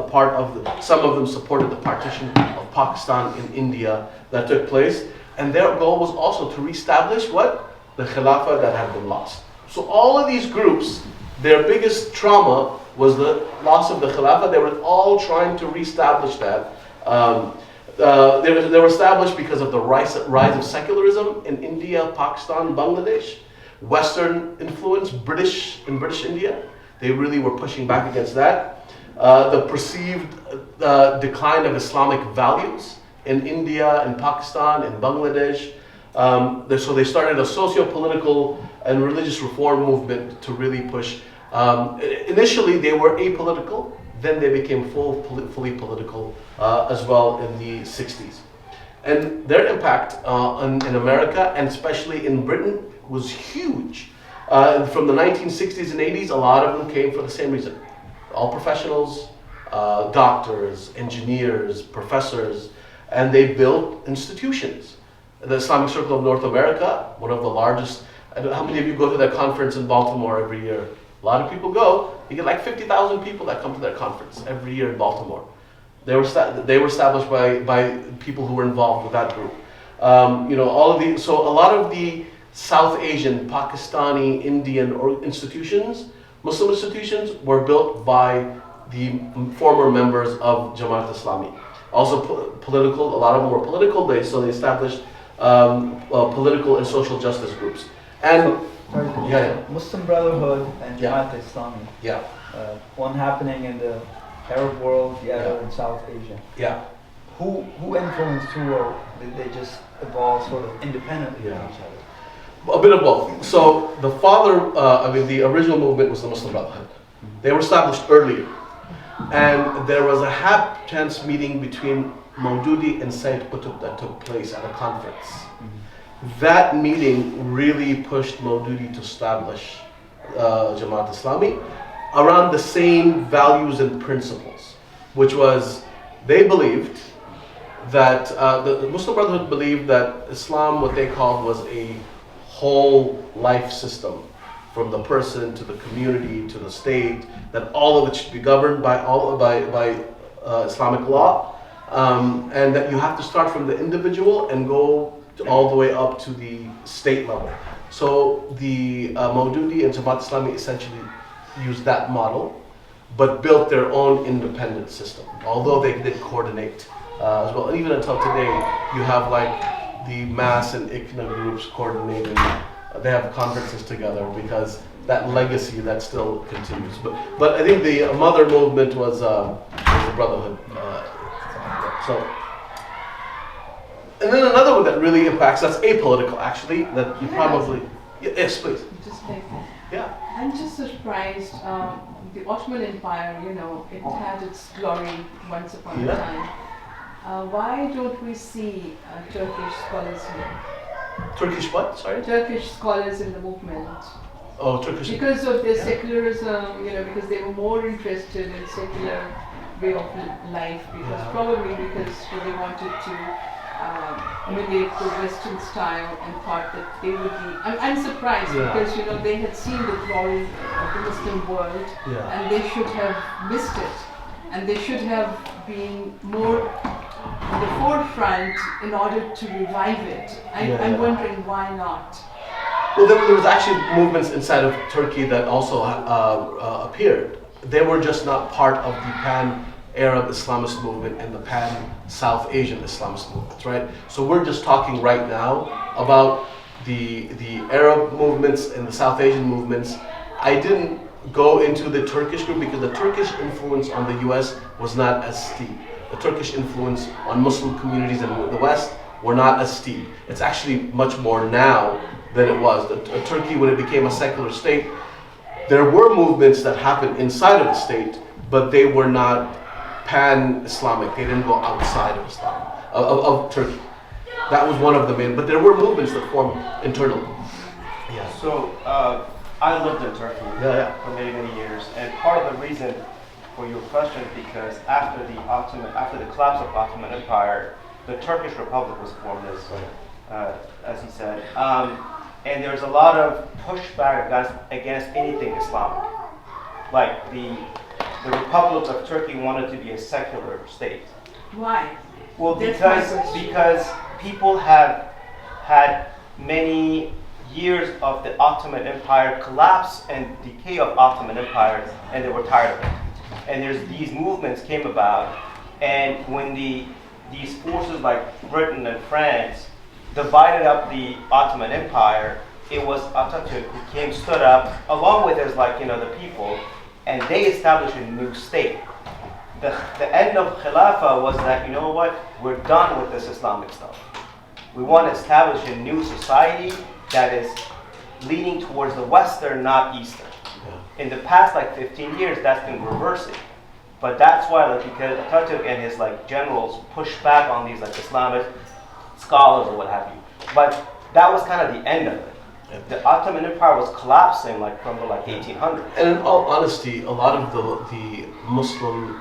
some of them supported the partition of Pakistan and India that took place. And their goal was also to reestablish what? The Khilafah that had been lost. So all of these groups, their biggest trauma was the loss of the Khilafah. They were all trying to reestablish that. They were established because of the rise of secularism in India, Pakistan, Bangladesh, Western influence, British India. They really were pushing back against that. The perceived decline of Islamic values in India, in Pakistan, in Bangladesh. So they started a socio-political and religious reform movement to really push. Initially, they were apolitical. Then they became fully political as well in the 60s. And their impact in America, and especially in Britain, was huge. From the 1960s and 80s, a lot of them came for the same reason. All professionals, doctors, engineers, professors, and they built institutions. The Islamic Circle of North America, one of the largest. How many of you go to their conference in Baltimore every year? A lot of people go. You get like 50,000 people that come to their conference every year in Baltimore. They were established by people who were involved with that group. So a lot of the South Asian, Pakistani, Indian institutions, Muslim institutions, were built by the former members of Jamaat Islami. Also political, a lot of them were political, so they established political and social justice groups. And Muslim Brotherhood and Jamaat Islami. Yeah. One happening in the Arab world, the other in South Asia. Yeah. Who influenced who, or did they just evolve sort of independently from each other? A bit of both. So the original movement was the Muslim Brotherhood. They were established earlier. And there was a hap-chance meeting between Maududi and Sayyid Qutb that took place at a conference. That meeting really pushed Maududi to establish Jamaat Islami around the same values and principles, which was, they believed that, the Muslim Brotherhood believed that Islam, what they called, was a whole life system, from the person to the community to the state, that all of it should be governed by Islamic law, and that you have to start from the individual and go all the way up to the state level. So the Maududi and Jamaat Islami essentially used that model, but built their own independent system, although they did coordinate as well. And even until today, you have like the MAS and ICNA groups coordinating. They have conferences together because that legacy that still continues. But I think the mother movement was the Brotherhood. And then another one that really impacts, that's apolitical actually, that you probably, yes please. Just like that. Yeah. I'm just surprised, the Ottoman Empire, it had its glory once upon a time. Why don't we see Turkish scholars here? Turkish what, sorry? Turkish scholars in the movement. Oh, Turkish. Because of their secularism, because they were more interested in secular way of life, probably because they wanted to emulate the Western style and thought that they would be. I'm surprised because they had seen the glory of the Muslim world and they should have missed it, and they should have been more in the forefront in order to revive it. I'm wondering why not. Well, there was actually movements inside of Turkey that also appeared. They were just not part of the pan-Arab Islamist movement and the pan-South Asian Islamist movements, right? So we're just talking right now about the Arab movements and the South Asian movements. I didn't go into the Turkish group because the Turkish influence on the US was not as steep. The Turkish influence on Muslim communities in the West were not as steep. It's actually much more now than it was. Turkey, when it became a secular state, there were movements that happened inside of the state, but they were not pan-Islamic. They didn't go outside of Islam, of Turkey. That was one of the main, but there were movements that formed internally. Yeah. So I lived in Turkey for many, many years, and part of the reason for your question is because after the collapse of Ottoman Empire, the Turkish Republic was formed, as he said, and there's a lot of pushback against anything Islamic. Like the Republic of Turkey wanted to be a secular state. Why? Well, That's my question. because people have had many years of the Ottoman Empire collapse and decay of Ottoman Empire, and they were tired of it. And these movements came about, and when these forces like Britain and France divided up the Ottoman Empire, it was Atatürk who stood up along with the people, and they established a new state. The end of Khilafah was that, you know what, we're done with this Islamic stuff. We want to establish a new society that is leaning towards the Western, not Eastern. In the past 15 years, that's been reversing. But that's why because Atatürk and his generals pushed back on these Islamic scholars or what have you. But that was kind of the end of it. The Ottoman Empire was collapsing from the 1800s. And in all honesty, a lot of the Muslim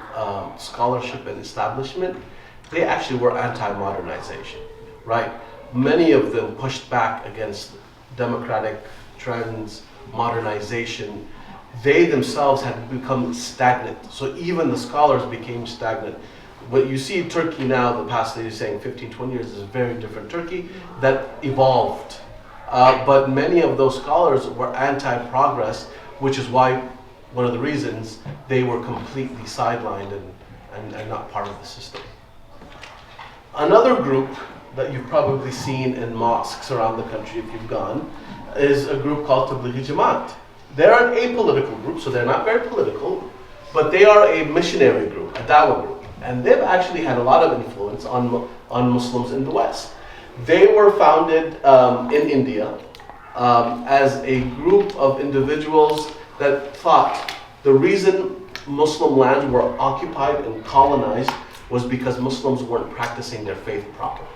scholarship and establishment, they actually were anti-modernization, right? Many of them pushed back against democratic trends, modernization. They themselves had become stagnant. So even the scholars became stagnant. What you see in Turkey now, the past, you're saying 15, 20 years, is a very different Turkey that evolved. But many of those scholars were anti-progress, which is why, one of the reasons, they were completely sidelined and not part of the system. Another group that you've probably seen in mosques around the country if you've gone is a group called Tablighi Jamaat. They're an apolitical group, so they're not very political, but they are a missionary group, a dawah group. And they've actually had a lot of influence on Muslims in the West. They were founded in India as a group of individuals that thought the reason Muslim lands were occupied and colonized was because Muslims weren't practicing their faith properly.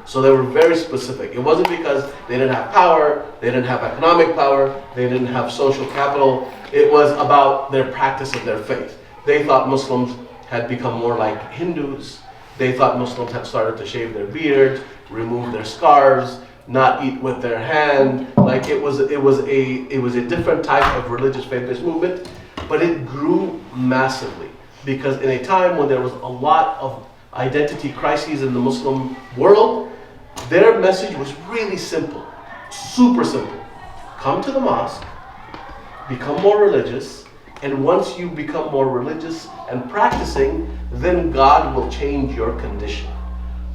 So they were very specific. It wasn't because they didn't have power, they didn't have economic power, they didn't have social capital. It was about their practice of their faith. They thought Muslims had become more like Hindus. They thought Muslims had started to shave their beards, remove their scarves, not eat with their hand. It was a different type of religious faith-based movement, but it grew massively because in a time when there was a lot of identity crises in the Muslim world, their message was really simple, super simple. Come to the mosque, become more religious, and once you become more religious and practicing, then God will change your condition.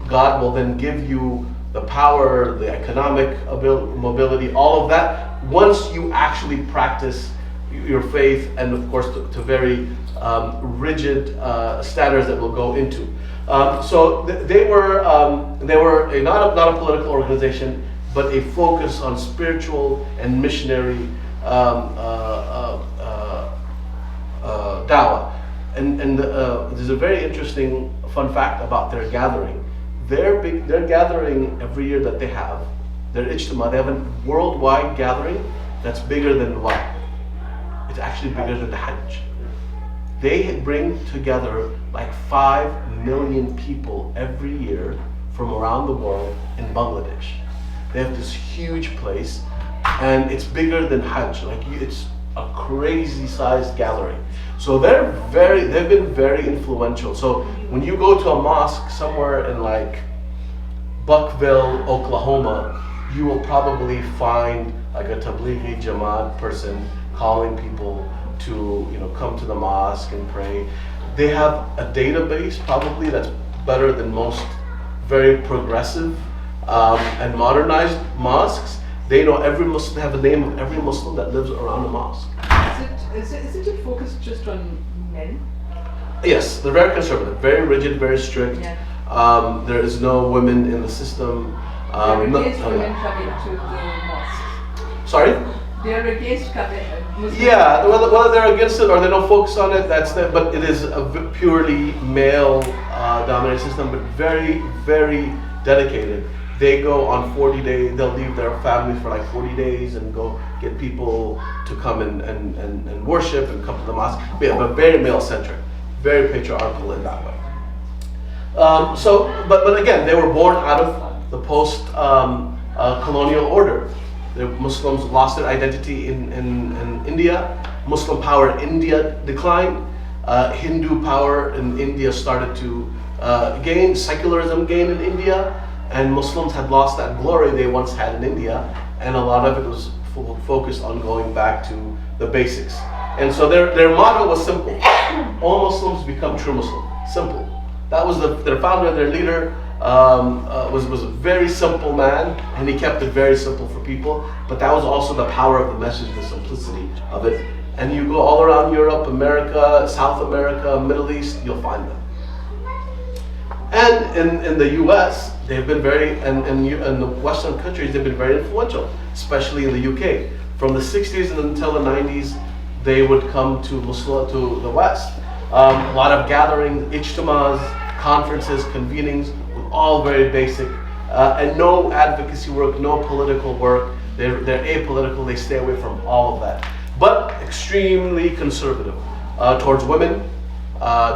God will then give you the power, the economic mobility, all of that, once you actually practice your faith, and of course to very rigid standards that we'll go into. So they were not a political organization, but a focus on spiritual and missionary dawah. And there's a very interesting fun fact about their gathering. Their gathering every year that they have, their ijtima, they have a worldwide gathering that's bigger than what? It's actually bigger than the Hajj. They bring together 5 million people every year from around the world in Bangladesh. They have this huge place, and it's bigger than Hajj. It's a crazy sized gathering. So they've been very influential. So when you go to a mosque somewhere in Buckville, Oklahoma, you will probably find like a Tablighi Jamaat person calling people to come to the mosque and pray. They have a database probably that's better than most very progressive and modernized mosques. They know every Muslim, they have the name of every Muslim that lives around the mosque. Isn't it focused just on men? Yes, they're very conservative, very rigid, very strict. Yeah. There is no women in the system. They're against women coming to the mosque. Sorry? They're against coming. Muslims. Yeah, whether they're against it or they don't focus on it, that's the, but it is a purely male dominated system, but very, very dedicated. They go on 40 days, they'll leave their families for like 40 days and go get people to come and worship and come to the mosque. But very male-centric, very patriarchal in that way. But again, they were born out of the post-colonial order. The Muslims lost their identity in India. Muslim power in India declined. Hindu power in India started to gain. Secularism gained in India. And Muslims had lost that glory they once had in India. And a lot of it was focused on going back to the basics. And so their motto was simple. All Muslims become true Muslim. Simple. That was their founder, their leader. Was a very simple man, and he kept it very simple for people. But that was also the power of the message, the simplicity of it. And you go all around Europe, America, South America, Middle East, you'll find them. And in the U.S., they've been very, and in the Western countries, they've been very influential, especially in the UK. From the 60s until the 90s, they would come to the West. A lot of gatherings, ijtimas, conferences, convenings, all very basic, and no advocacy work, no political work. They're apolitical, they stay away from all of that. But extremely conservative towards women,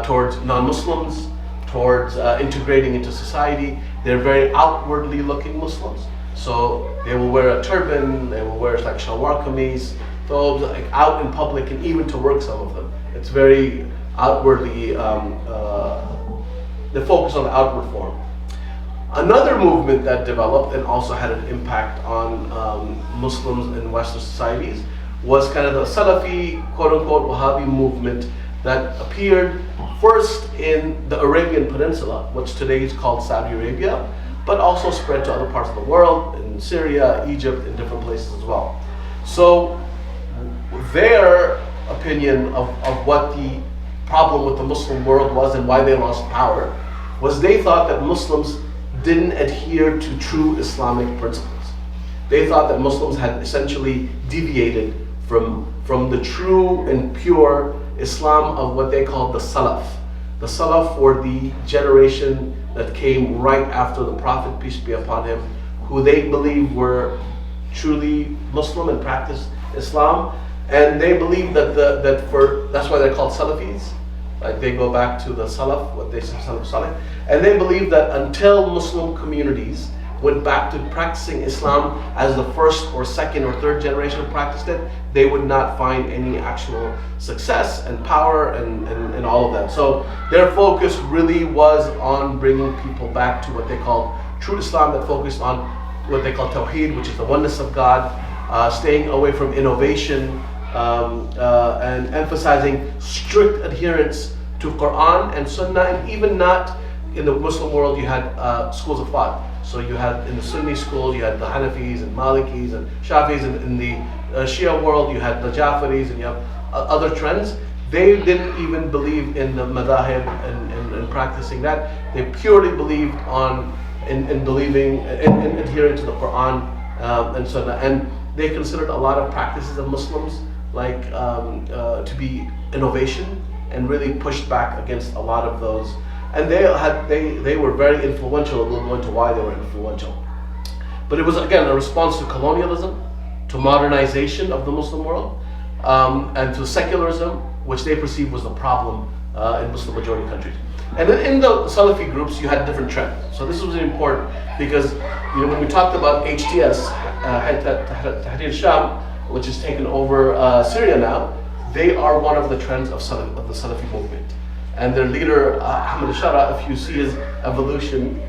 towards non-Muslims, towards integrating into society. They're very outwardly looking Muslims. So they will wear a turban, they will wear like shalwar kameez, thobes, like out in public and even to work, some of them. It's very outwardly, they focus on the outward form. Another movement that developed and also had an impact on Muslims in Western societies was kind of the Salafi, quote-unquote, Wahhabi movement that appeared first in the Arabian Peninsula, which today is called Saudi Arabia, but also spread to other parts of the world, in Syria, Egypt, in different places as well. So their opinion of what the problem with the Muslim world was and why they lost power was they thought that Muslims didn't adhere to true Islamic principles. They thought that Muslims had essentially deviated from the true and pure Islam of what they called the Salaf. The Salaf were the generation that came right after the Prophet, peace be upon him, who they believed were truly Muslim and practiced Islam. And they believed that that's why they're called Salafis. Like they go back to the Salaf, what they say Salaf Salih. And they believe that until Muslim communities went back to practicing Islam as the first or second or third generation practiced it, they would not find any actual success and power and all of that. So their focus really was on bringing people back to what they called true Islam, that focused on what they call Tawheed, which is the oneness of God, staying away from innovation, and emphasizing strict adherence to Quran and Sunnah. And even not in the Muslim world, you had schools of thought. So you had in the Sunni school, you had the Hanafis and Malikis and Shafis, and in the Shia world, you had the Jafaris, and you have other trends. They didn't even believe in the madahib and practicing that. They purely believed in believing in adhering to the Quran and Sunnah. And they considered a lot of practices of Muslims like to be innovation, and really pushed back against a lot of those. And they were very influential. We'll go into why they were influential. But it was again a response to colonialism, to modernization of the Muslim world, and to secularism, which they perceived was the problem in Muslim majority countries. And then in the Salafi groups, you had different trends. So this was important because when we talked about HTS, Tahrir Sham, which has taken over Syria now, they are one of the trends of the Salafi movement. And their leader, Ahmed Shara, if you see his evolution,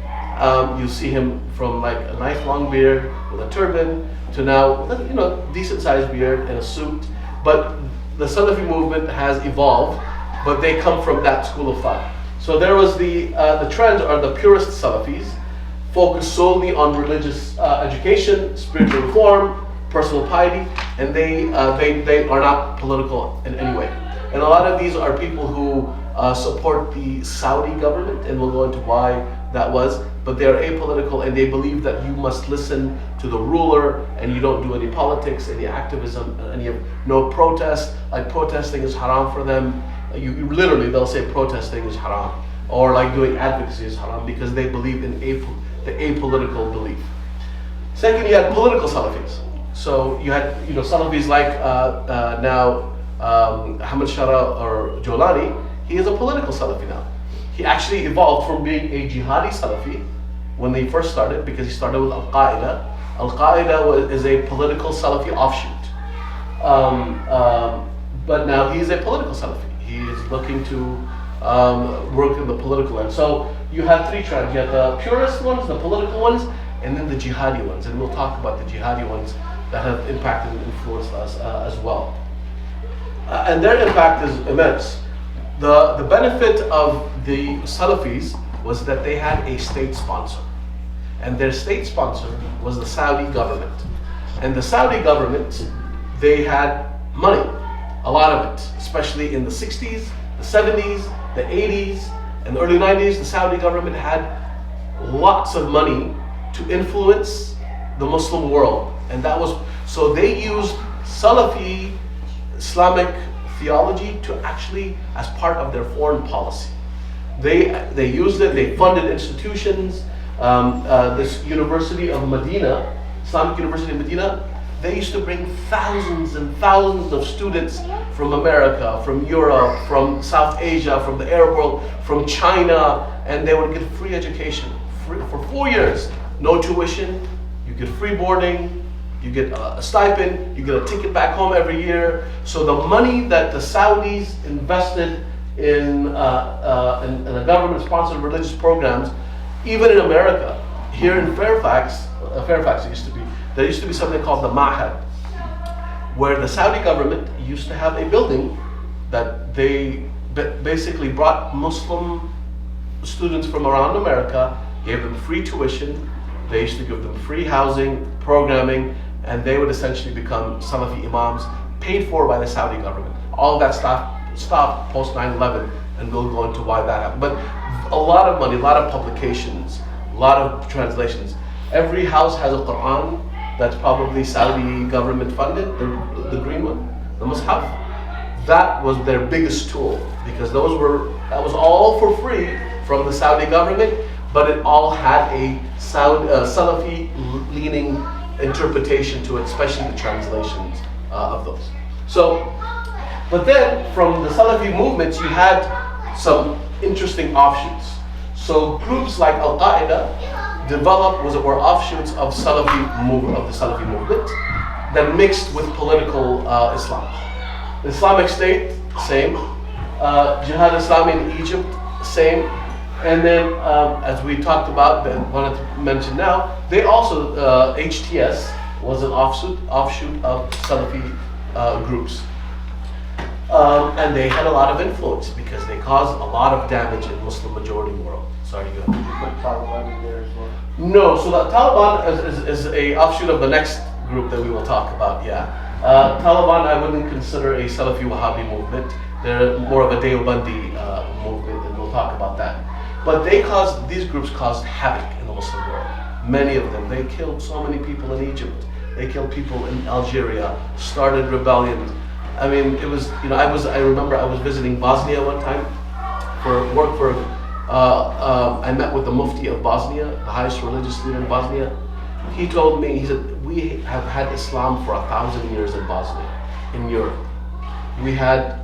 You see him from like a nice long beard with a turban to now, decent sized beard and a suit. But the Salafi movement has evolved, but they come from that school of thought. So there was the trends are the purist Salafis, focused solely on religious education, spiritual reform, personal piety, and they are not political in any way. And a lot of these are people who support the Saudi government, and we'll go into why that was, but they're apolitical and they believe that you must listen to the ruler and you don't do any politics, any activism, no protest. Like protesting is haram for them. You literally, they'll say protesting is haram, or like doing advocacy is haram, because they believe in the apolitical belief. Second, you had political Salafis. So you had Salafis like now Ahmad Shara or Jolani. He is a political Salafi now. He actually evolved from being a jihadi Salafi when they first started, because he started with Al-Qaeda. Al-Qaeda is a political Salafi offshoot. But now he's a political Salafi. He is looking to work in the political end. So you have three tribes. You have the purist ones, the political ones, and then the jihadi ones. And we'll talk about the jihadi ones that have impacted and influenced us as well. And their impact is immense. The benefit of the Salafis was that they had a state sponsor. And their state sponsor was the Saudi government. And the Saudi government, they had money, a lot of it, especially in the 60s, the 70s, the 80s, and the early 90s. The Saudi government had lots of money to influence the Muslim world. And that was, so they used Salafi Islamic theology to actually, as part of their foreign policy. They used it, they funded institutions. This University of Medina, Islamic University of Medina, they used to bring thousands and thousands of students from America, from Europe, from South Asia, from the Arab world, from China, and they would get free education for 4 years. No tuition, you get free boarding, you get a stipend, you get a ticket back home every year. So the money that the Saudis invested in a government-sponsored religious programs, even in America, here in Fairfax it used to be, there used to be something called the Ma'had, where the Saudi government used to have a building that they basically brought Muslim students from around America, gave them free tuition, they used to give them free housing, programming, and they would essentially become Salafi Imams, paid for by the Saudi government. All of that stopped post 9/11, and we'll go into why that happened. But a lot of money, a lot of publications, a lot of translations. Every house has a Quran that's probably Saudi government funded, the green one, the Mus'haf. That was their biggest tool, because that was all for free from the Saudi government, but it all had a Salafi leaning interpretation to it, especially the translations of those. So, but then from the Salafi movements, you had some interesting offshoots. So groups like Al-Qaeda were offshoots of the Salafi movement that mixed with political Islam. The Islamic State, same. Jihad Islami in Egypt, same. And then, as we talked about, and wanted to mention now, they also, HTS was an offshoot of Salafi groups. And they had a lot of influence because they caused a lot of damage in Muslim majority world. Sorry, go ahead. Did you put Taliban in there as well? No, so the Taliban is a offshoot of the next group that we will talk about, yeah. Taliban I wouldn't consider a Salafi Wahhabi movement. They're more of a Deobandi movement, and we'll talk about that. But these groups caused havoc in the Muslim world. Many of them. They killed so many people in Egypt. They killed people in Algeria, started rebellions. I mean, it was, I remember I was visiting Bosnia one time I met with the Mufti of Bosnia, the highest religious leader in Bosnia. He told me, he said, we have had Islam for 1,000 years in Bosnia, in Europe. We had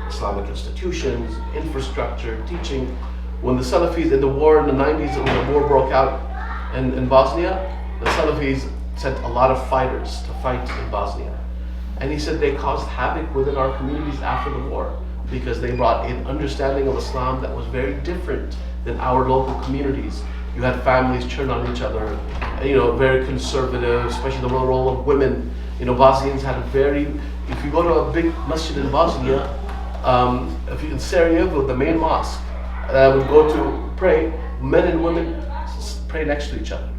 Islamic institutions, infrastructure, teaching. When the Salafis in the war in the 90s, when the war broke out in Bosnia, the Salafis sent a lot of fighters to fight in Bosnia. And he said they caused havoc within our communities after the war because they brought an understanding of Islam that was very different than our local communities. You had families turn on each other, very conservative, especially the role of women. Bosnians had a very, if you go to a big masjid in Bosnia, if you in Sarajevo, the main mosque, I would go to pray, men and women pray next to each other.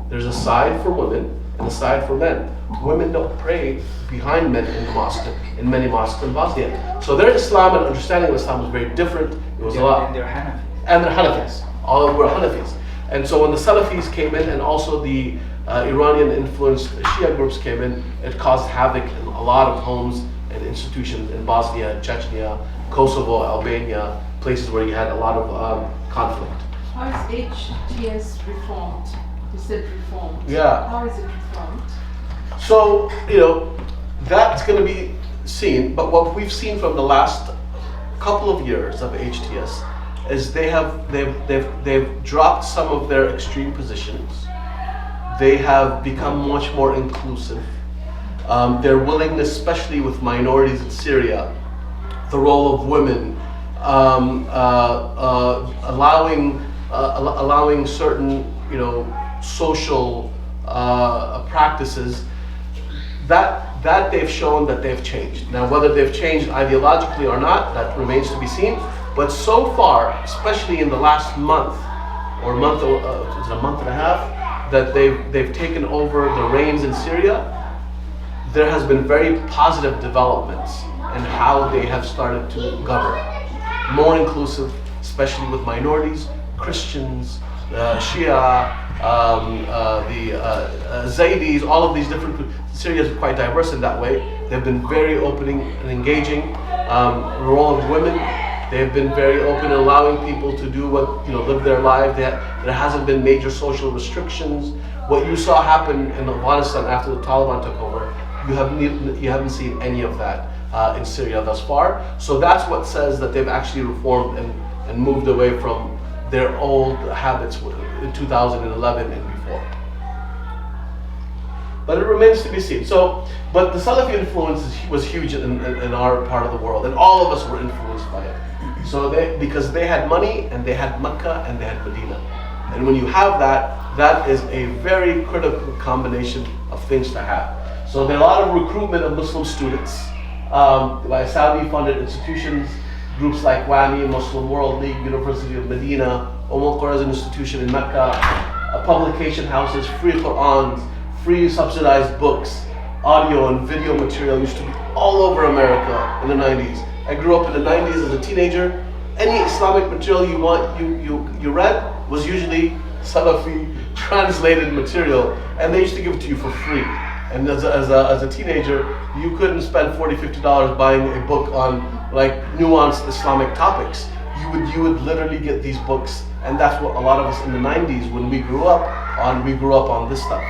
There's a side for women and a side for men. Women don't pray behind men in the mosque, in many mosques in Bosnia. So their Islam and understanding of Islam was very different. It was a lot. And they're Hanafis. And they're Hanafis. All of them were Hanafis. And so when the Salafis came in, and also the Iranian-influenced Shia groups came in, it caused havoc in a lot of homes and institutions in Bosnia, Chechnya, Kosovo, Albania, places where you had a lot of conflict. How is HTS reformed? You said reformed. Yeah. How is it reformed? So, that's going to be seen, but what we've seen from the last couple of years of HTS is they've dropped some of their extreme positions. They have become much more inclusive. Their willingness, especially with minorities in Syria, the role of women, allowing certain social practices, that they've shown that they've changed. Now, whether they've changed ideologically or not, that remains to be seen. But so far, especially in the last month, or a month and a half, that they've taken over the reins in Syria, there has been very positive developments in how they have started to govern. More inclusive, especially with minorities, Christians, Shia, the Zaydis, all of these different groups. Syria is quite diverse in that way. They've been very opening and engaging. The role of women, they've been very open in allowing people to do live their life. There hasn't been major social restrictions. What you saw happen in Afghanistan after the Taliban took over, you haven't seen any of that in Syria thus far. So that's what says that they've actually reformed and moved away from their old habits in 2011 and before. But it remains to be seen. So, but the Salafi influence was huge in our part of the world, and all of us were influenced by it. So because they had money, and they had Mecca, and they had Medina. And when you have that, that is a very critical combination of things to have. So there are a lot of recruitment of Muslim students by Saudi-funded institutions, groups like WAMI, Muslim World League, University of Medina, Al-Quran institution in Mecca, publication houses, free Qur'ans, free subsidized books, audio and video material used to be all over America in the 90s. I grew up in the 90s as a teenager. Any Islamic material you read was usually Salafi translated material, and they used to give it to you for free. And as a teenager, you couldn't spend $40, $50 buying a book on nuanced Islamic topics. You would literally get these books, and that's what a lot of us in the 90s, when we grew up on this stuff.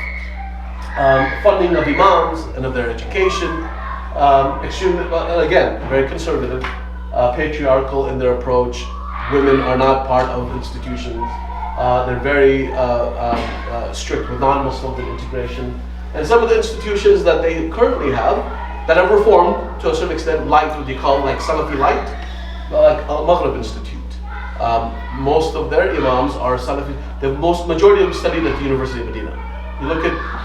Funding of imams and of their education, extremely, again, very conservative, patriarchal in their approach. Women are not part of institutions. They're very strict with non-Muslims in integration. And some of the institutions that they currently have, that have reformed to a certain extent, like what you call Salafi light, like Al-Maghrib Institute. Most of their imams are Salafi. The majority of them studied at the University of Medina.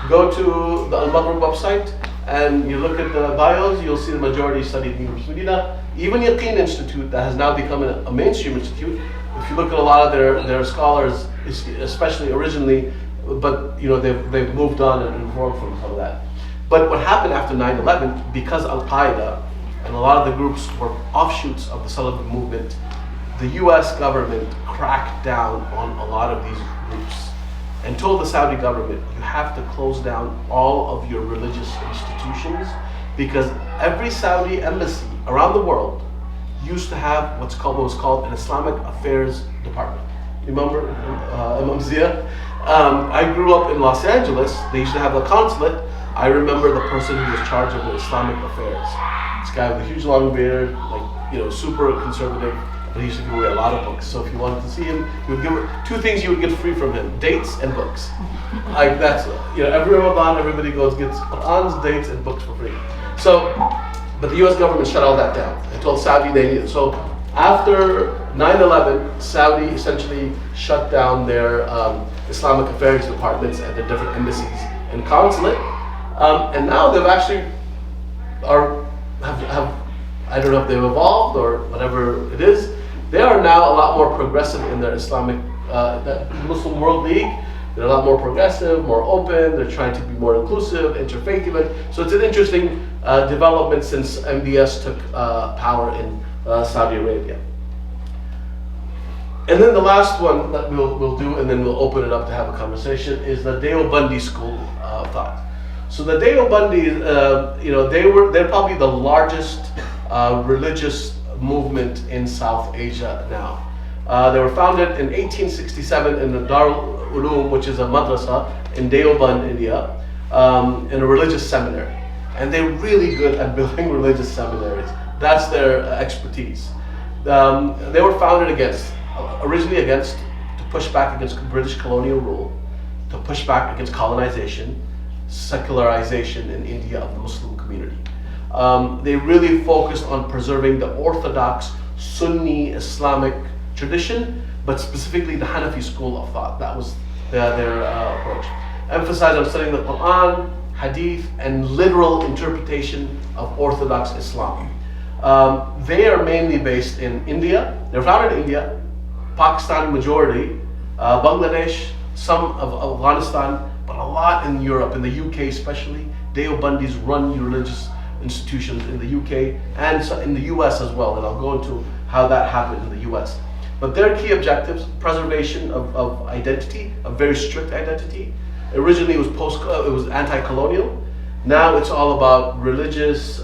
Go to the Al-Maghrib website and you look at the bios, you'll see the majority studied at the University of Medina. Even Yaqeen Institute, that has now become a mainstream institute, if you look at a lot of their scholars, especially originally, but they've moved on and informed from some of that. But what happened after 9/11, because Al-Qaeda and a lot of the groups were offshoots of the Salafi movement, the US government cracked down on a lot of these groups and told the Saudi government, you have to close down all of your religious institutions, because every Saudi embassy around the world used to have what was called an Islamic Affairs Department. You remember Imam Zia? I grew up in Los Angeles. They used to have a consulate. I remember the person who was charged of the Islamic affairs. This guy with a huge long beard, super conservative, but he used to give away a lot of books. So if you wanted to see him, you would give two things you would get free from him: dates and books. That's every Ramadan, everybody gets Qur'ans, dates, and books for free. So, but the U.S. government shut all that down and told Saudi they needed. So after 9/11, Saudi essentially shut down their Islamic affairs departments at their different embassies and consulate. And now they've actually have I don't know if they've evolved or whatever it is. They are now a lot more progressive in their Islamic, the Muslim World League. They're a lot more progressive, more open. They're trying to be more inclusive, interfaith event. So it's an interesting development since MBS took power in Saudi Arabia. And then the last one that we'll do, and then we'll open it up to have a conversation, is the Deobandi school of thought. So the Deobandi, they're probably the largest religious movement in South Asia now. They were founded in 1867 in the Darul Uloom, which is a madrasa in Deoband, India, in a religious seminary. And they're really good at building religious seminaries. That's their expertise. They were founded originally to push back against British colonial rule, to push back against colonization, secularization in India of the Muslim community. They really focused on preserving the orthodox Sunni Islamic tradition, but specifically the Hanafi school of thought. That was their approach. Emphasized on studying the Quran, Hadith, and literal interpretation of Orthodox Islam. They are mainly based in India. They're founded in India, Pakistan majority, Bangladesh, some of Afghanistan, but a lot in Europe, in the UK especially. Deobandis run religious institutions in the UK and in the US as well, and I'll go into how that happened in the US. But their key objectives: preservation of identity, a very strict identity. Originally it was anti-colonial. Now it's all about religious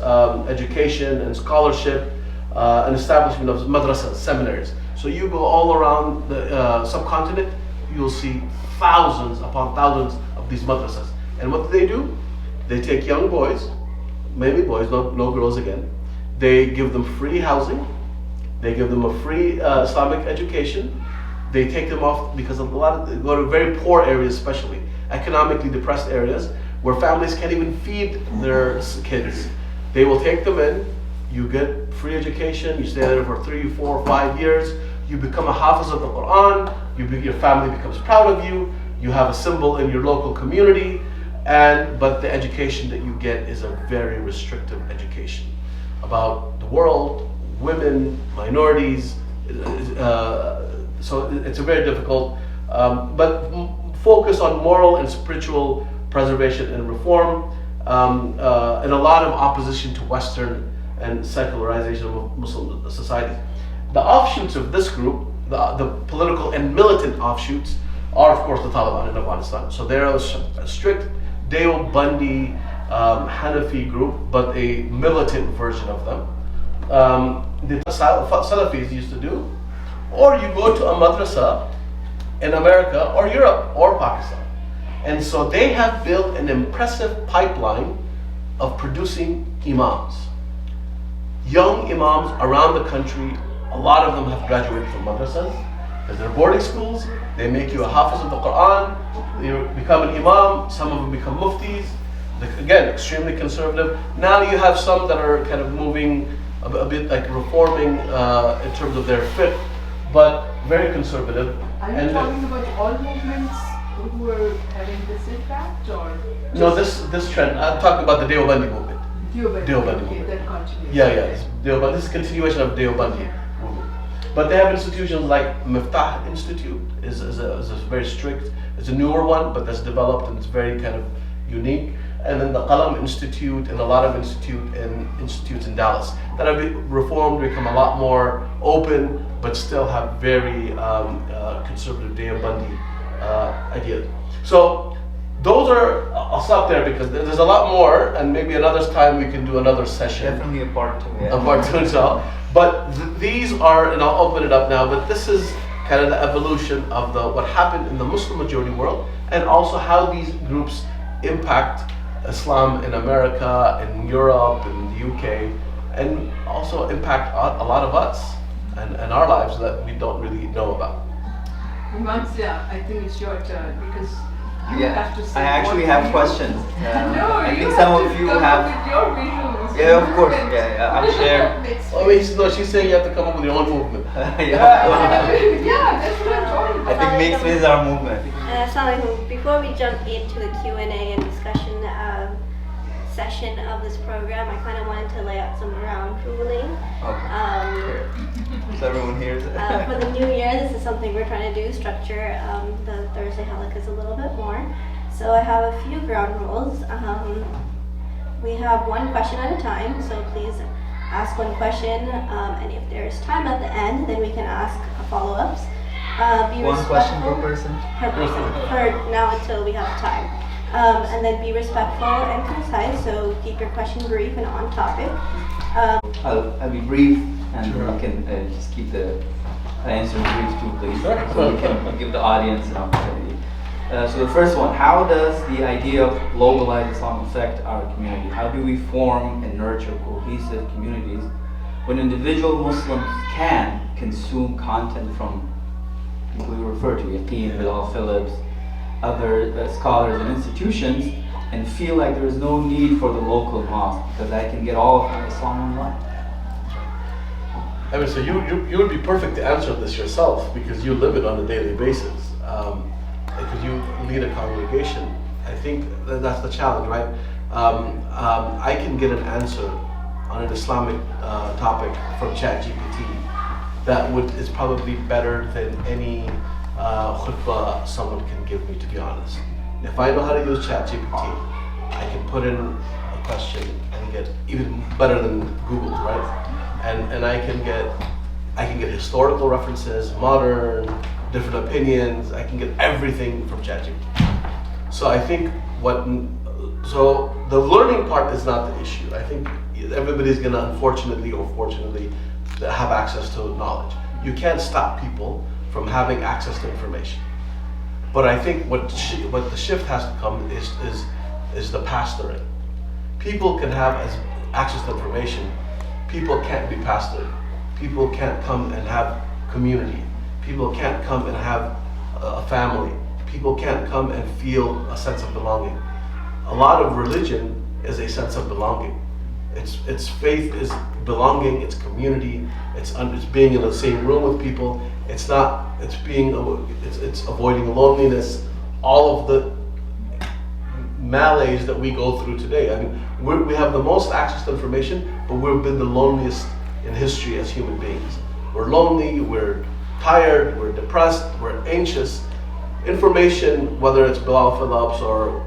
education and scholarship, and establishment of madrasas, seminaries. So you go all around the subcontinent, you'll see thousands upon thousands of these madrasas. And what do? They take young boys, mainly boys, no girls again. They give them free housing. They give them a free Islamic education. They take them off because they go to very poor areas, especially economically depressed areas, where families can't even feed their kids. They will take them in. You get free education. You stay there for 3, 4, 5 years. You become a hafiz of the Quran. Your family becomes proud of you. You have a symbol in your local community. But the education that you get is a very restrictive education about the world, women, minorities. So it's a very difficult, but focus on moral and spiritual preservation and reform, and a lot of opposition to Western and secularization of Muslim societies. The offshoots of this group, the political and militant offshoots, are of course the Taliban in Afghanistan. So they're a strict Deobandi Hanafi group, but a militant version of them. The Salafis used to do, or you go to a madrasa in America or Europe or Pakistan. And so they have built an impressive pipeline of producing imams. Young imams around the country. A lot of them have graduated from madrasas, because they're boarding schools. They make you a hafiz of the Quran. You become an imam. Some of them become muftis. Again, extremely conservative. Now you have some that are kind of moving a bit like reforming in terms of their fiqh, but very conservative. Are you talking about all movements who are having this impact, or? No, this trend. I'm talking about the Deobandi movement. Deobandi movement. That continues. Yeah. Deobandi. This is a continuation of Deobandi movement. But they have institutions like Miftah Institute is a very strict. It's a newer one, but that's developed and it's very kind of unique. And then the Qalam Institute and a lot of institutes in Dallas that have been reformed, become a lot more open, but still have very conservative Deobandi ideas. So those are, I'll stop there because there's a lot more, and maybe another time we can do another session. Definitely a part 2. Yeah. A part 2 as well. But these are, and I'll open it up now, but this is kind of the evolution of what happened in the Muslim majority world, and also how these groups impact Islam in America, in Europe, in the UK, and also impact a lot of us and our lives that we don't really know about. Imam Zia, I think it's your turn because you have to say. I actually have questions. No, I you think some have of to you come have. up with your visuals. Yeah, of course. Yeah, I'll share. Oh, wait, no, she's saying you have to come up with your own movement. Yeah. Yeah, that's what I'm talking about. I MakeSpace is our movement. Assalamualaikum. Before we jump into the Q&A and discussion session of this program, I kind of wanted to lay out some ground ruling. Okay. So everyone hears it. For the new year, this is something we're trying to do, structure the Thursday Halaqas a little bit more. So I have a few ground rules. We have one question at a time, so please ask one question, and if there's time at the end, then we can ask follow-ups. Be One question per respectful person? per person, for now until we have time. And then be respectful and concise, so keep your question brief and on topic. I'll be brief, and Sure. we can just keep the answer brief too, please, Sure. so we can give the audience an opportunity. So the first one, how does the idea of globalized Islam affect our community? How do we form and nurture cohesive communities when individual Muslims can consume content from people we refer to, Deen, Bilal Phillips, other scholars and institutions, and feel like there is no need for the local mosque because I can get all of my Islam online? I mean, so you would be perfect to answer this yourself because you live it on a daily basis. Because you lead a congregation. I think that's the challenge, right? I can get an answer on an Islamic topic from ChatGPT that is probably better than any khutbah someone can give me, to be honest. If I know how to use ChatGPT, I can put in a question and get even better than Google, right? And I can get historical references, modern, different opinions. I can get everything from ChatGPT. So I think so the learning part is not the issue. I think everybody's gonna, unfortunately or fortunately, have access to knowledge. You can't stop people from having access to information. But I think what the shift has to come is the pastoring. People can have access to information. People can't be pastored. People can't come and have community. People can't come and have a family. People can't come and feel a sense of belonging. A lot of religion is a sense of belonging. It's faith is belonging. It's community. It's being in the same room with people. It's avoiding loneliness. All of the malaise that we go through today. I mean, we have the most access to information, but we've been the loneliest in history as human beings. We're lonely. We're tired, we're depressed, we're anxious. Information, whether it's Bilal Phillips or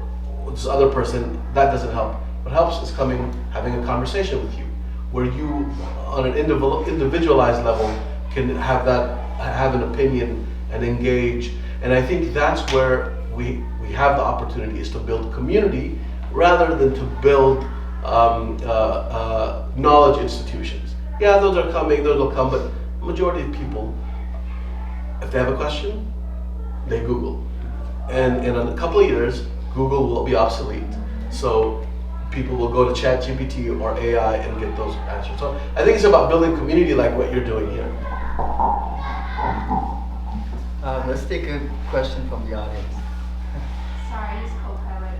this other person, that doesn't help. What helps is having a conversation with you, where you, on an individualized level, can have an opinion and engage. And I think that's where we have the opportunity, is to build community rather than to build knowledge institutions. Yeah, those are coming, those will come, but majority of people, if they have a question, they Google. And in a couple of years, Google will be obsolete. So people will go to ChatGPT or AI and get those answers. So I think it's about building community like what you're doing here. Let's take a question from the audience. Sorry, I use Copilot.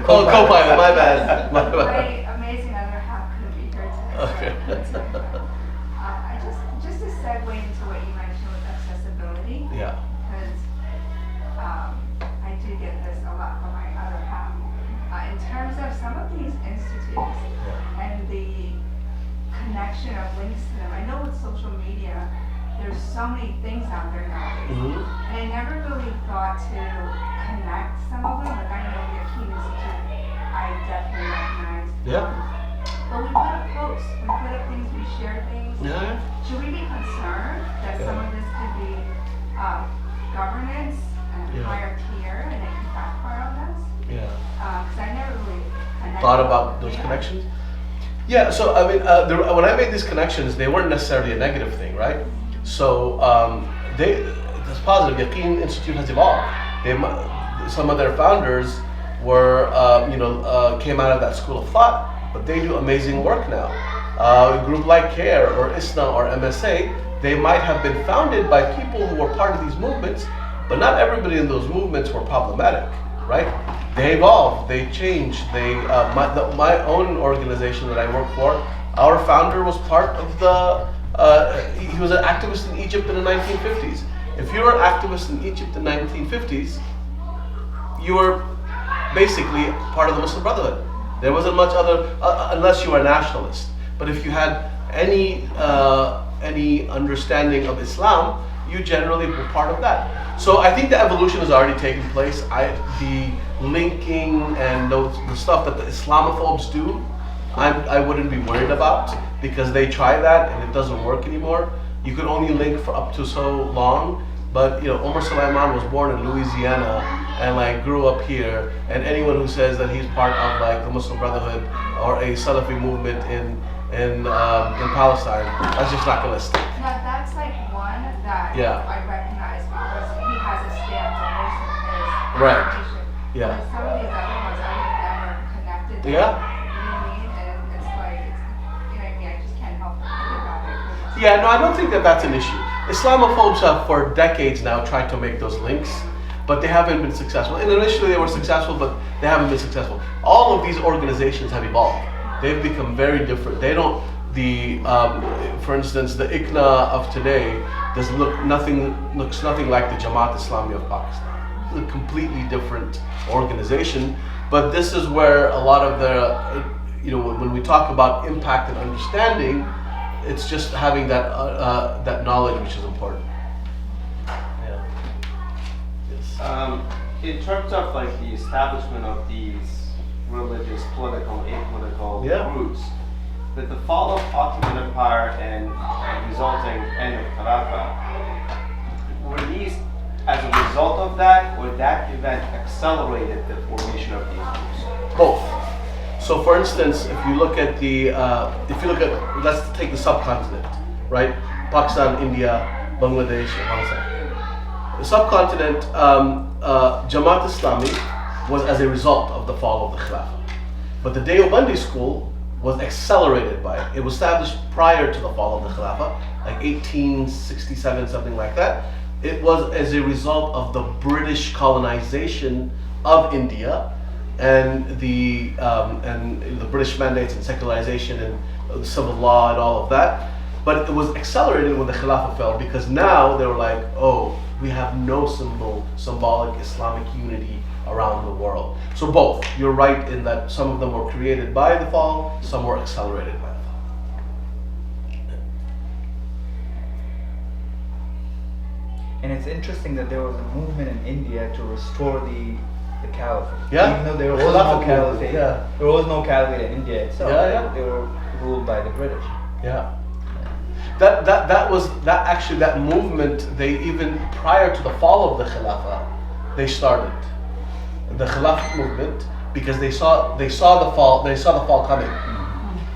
Oh, Copilot, my bad. My bad. My amazing other half couldn't be here today. Okay. Just to segue into what you mentioned with accessibility, Yeah. because I do get this a lot from my other half. In terms of some of these institutes and the connection of links to them, I know with social media, there's so many things out there nowadays. Mm-hmm. And I never really thought to connect some of them. Like I know the Akeem Institute, I definitely recognize. Yeah. But we put up posts, we put up things, we share things. Yeah. Should we be concerned that some of this could be governance and higher tier and it could backfire on us? Yeah. Because I never really Thought about those connections? Yeah, so I mean, when I made these connections, they weren't necessarily a negative thing, right? So it's positive. The Yaqeen Institute has evolved. Some of their founders were, came out of that school of thought, but they do amazing work now. A group like CARE or ISNA or MSA, they might have been founded by people who were part of these movements, but not everybody in those movements were problematic, right? They evolved, they changed. My own organization that I work for, our founder was part of the he was an activist in Egypt in the 1950s. If you were an activist in Egypt in the 1950s, you were basically part of the Muslim Brotherhood. There wasn't much other, unless you were a nationalist. But if you had any understanding of Islam, you generally were part of that. So I think the evolution has already taken place. The linking and the stuff that the Islamophobes do, I wouldn't be worried about, because they try that and it doesn't work anymore. You can only link for up to so long. But Omar Suleiman was born in Louisiana and grew up here, and anyone who says that he's part of the Muslim Brotherhood or a Salafi movement in Palestine, that's just not gonna stick. Now that's one that I recognize because he has a stance on most of his Right. information. Yeah. But some of these other ones I would never connected them. Yeah. You know what I mean? And it's I just can't help but think about it. Yeah, no, I don't think that that's an issue. Islamophobes have for decades now tried to make those links, but they haven't been successful. And initially they were successful, but they haven't been successful. All of these organizations have evolved. They've become very different. They don't, for instance, the ICNA of today looks nothing like the Jamaat Islami of Pakistan. It's a completely different organization, but this is where a lot of when we talk about impact and understanding, it's just having that knowledge which is important. Yeah. Yes. In terms of the establishment of these religious, political, apolitical groups, with the fall of Ottoman Empire and resulting end of Khilafah, were these as a result of that, or that event accelerated the formation of these groups? Both. So, for instance, if you look at let's take the subcontinent, right? Pakistan, India, Bangladesh, Afghanistan. The subcontinent, Jamaat Islami was as a result of the fall of the Khilafah. But the Deobandi school was accelerated by it. It was established prior to the fall of the Khilafah, 1867, something like that. It was as a result of the British colonization of India, and the British mandates and secularization and civil law and all of that. But it was accelerated when the Khilafah fell, because now they were like, oh, we have no symbolic Islamic unity around the world. So both, you're right in that some of them were created by the fall, some were accelerated by the fall. And it's interesting that there was a movement in India to restore the caliphate. Yeah. Even though there was no caliphate. Yeah. There was no caliphate in India itself. Yeah. They were ruled by the British. Yeah. That movement, they even prior to the fall of the Khilafah, they started the Khilafah movement because they saw the fall coming.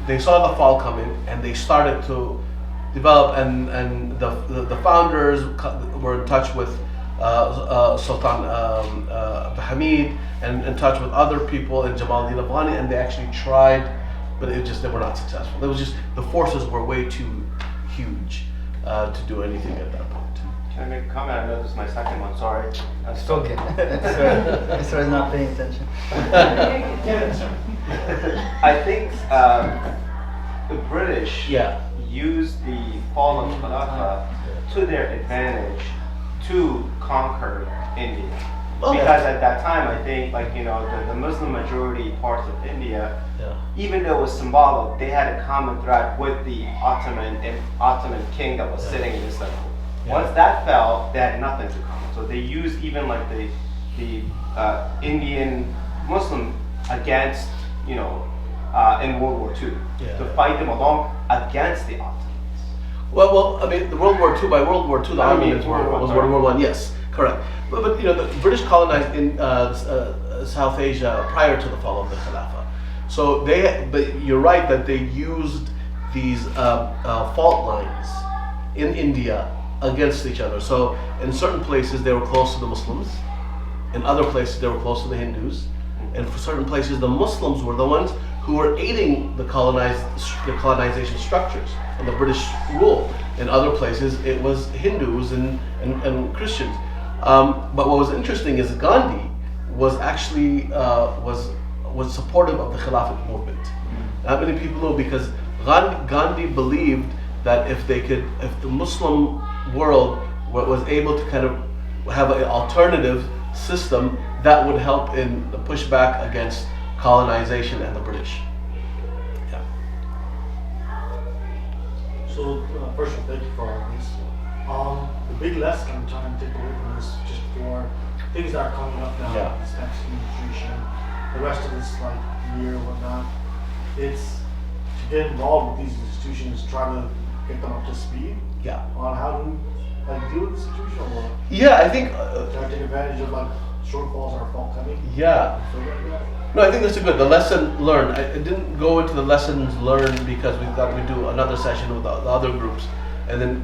They saw the fall coming, and they started to develop, and the founders were in touch with Sultan Hamid, and in touch with other people in Jamal Din Afghani, and they actually tried, but they were not successful. It was just the forces were way too huge to do anything at that point. Can I make a comment? I know this is my second one, sorry. It's okay. Mr. is not paying attention. I think the British used the fall of Khilafah to their advantage to conquer India. Because at that time, I think, the Muslim majority parts of India, even though it was symbolic, they had a common thread with the Ottoman king that was sitting in Istanbul. Once that fell, they had nothing to common. So they used even the Indian Muslim against, in World War II, to fight them along against the Ottomans. Well, I mean, the World War II. By World War II, the Ottomans was World War I. Yes, correct. But the British colonized in South Asia prior to the fall of the Khilafah. So but you're right that they used these fault lines in India against each other. So in certain places they were close to the Muslims, in other places they were close to the Hindus, and for certain places the Muslims were the ones who were aiding the colonization structures and the British rule. In other places it was Hindus and Christians. But what was interesting is Gandhi was actually was supportive of the Khilafat movement. Not many people know, because Gandhi believed that if the Muslim world was able to kind of have an alternative system, that would help in the pushback against colonization and the British. Yeah. So, first of all, thank you for all this. The big lesson I'm trying to take away from this, just for things that are coming up now, Yeah. this next administration, the rest of this like year or whatnot, it's to get involved with these institutions, try to get them up to speed Yeah. on how to like deal with the situation, or Yeah, I think. try to take advantage of like shortfalls or forthcoming. Yeah. So like that. No, I think that's a good. The lesson learned. I didn't go into the lessons learned because we thought we'd do another session with the other groups, and then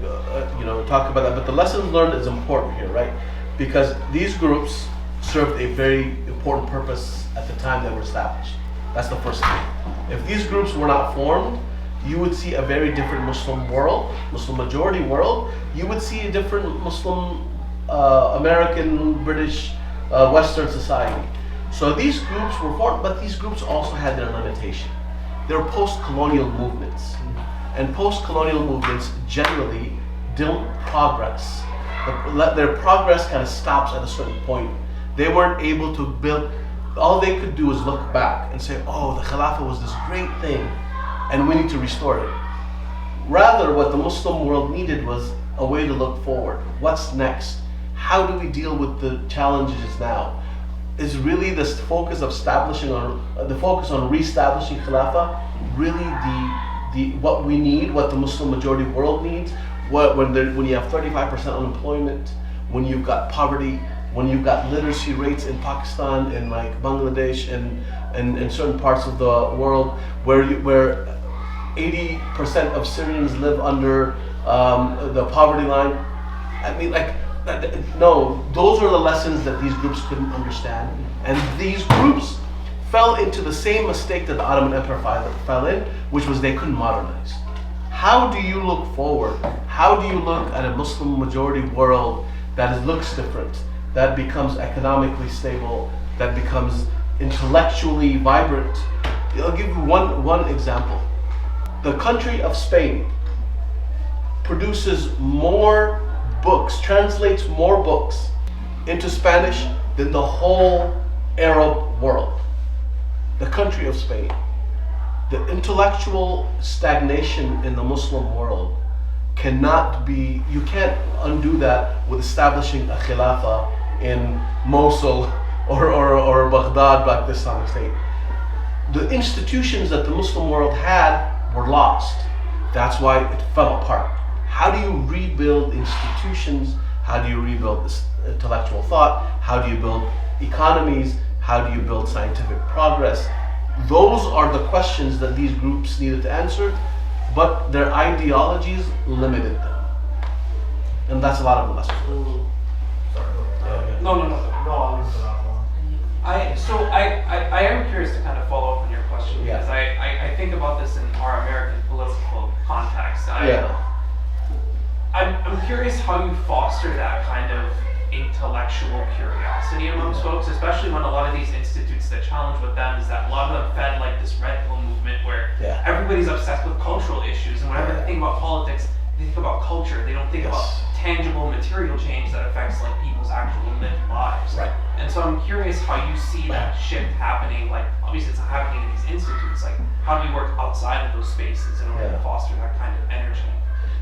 talk about that. But the lessons learned is important here, right? Because these groups served a very important purpose at the time they were established. That's the first thing. If these groups were not formed, you would see a very different Muslim world, Muslim majority world. You would see a different Muslim, American, British, Western society. So these groups were formed, but these groups also had their limitation. They're post-colonial movements. And post-colonial movements generally don't progress. Their progress kind of stops at a certain point. They weren't able to build, all they could do is look back and say, oh, the Khilafah was this great thing, and we need to restore it. Rather, what the Muslim world needed was a way to look forward. What's next? How do we deal with the challenges now? Is really this focus of the focus on reestablishing Khilafah really what we need, what the Muslim majority world needs? When you have 35% unemployment, when you've got poverty, when you've got literacy rates in Pakistan and like Bangladesh and certain parts of the world where 80% of Syrians live under the poverty line. I mean, no, those are the lessons that these groups couldn't understand, and these groups fell into the same mistake that the Ottoman Empire fell in, which was they couldn't modernize. How do you look forward? How do you look at a Muslim majority world that looks different, that becomes economically stable, that becomes intellectually vibrant? I'll give you one example. The country of Spain produces more books, translates more books into Spanish than the whole Arab world. The country of Spain. The intellectual stagnation in the Muslim world you can't undo that with establishing a Khilafah in Mosul or Baghdad, like the Islamic State. The institutions that the Muslim world had were lost. That's why it fell apart. How do you rebuild institutions? How do you rebuild this intellectual thought? How do you build economies? How do you build scientific progress? Those are the questions that these groups needed to answer, but their ideologies limited them. And that's a lot of the lessons. Sorry. No. No, I'll leave it out. I am curious to kind of follow up on your question because I think about this in our American political context. I'm curious how you foster that kind of intellectual curiosity amongst folks, especially when a lot of these institutes, the challenge with them is that a lot of them fed like this red pill movement where everybody's obsessed with cultural issues, and whenever they think about politics, they think about culture. They don't think about tangible material change that affects like people's actual lived lives. Right. And so I'm curious how you see that shift happening. Like obviously it's not happening in these institutes. Like how do you work outside of those spaces in order to foster that kind of energy?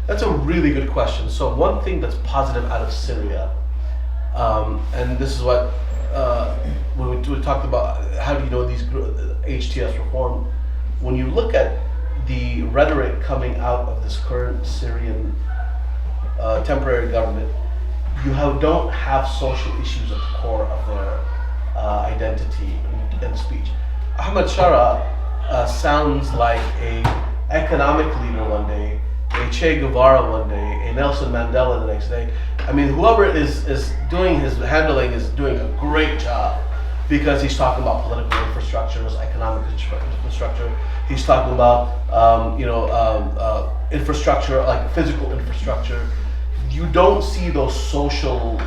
That's a really good question. So one thing that's positive out of Syria, and this is what when we talked about how do you know these HTS reform, when you look at the rhetoric coming out of this current Syrian temporary government, you don't have social issues at the core of their identity and speech. Ahmed Shara sounds like a economic leader one day, a Che Guevara one day, a Nelson Mandela the next day. I mean, whoever is doing his handling is doing a great job because he's talking about political infrastructure, economic infrastructure. He's talking about infrastructure, like physical infrastructure. You don't see those social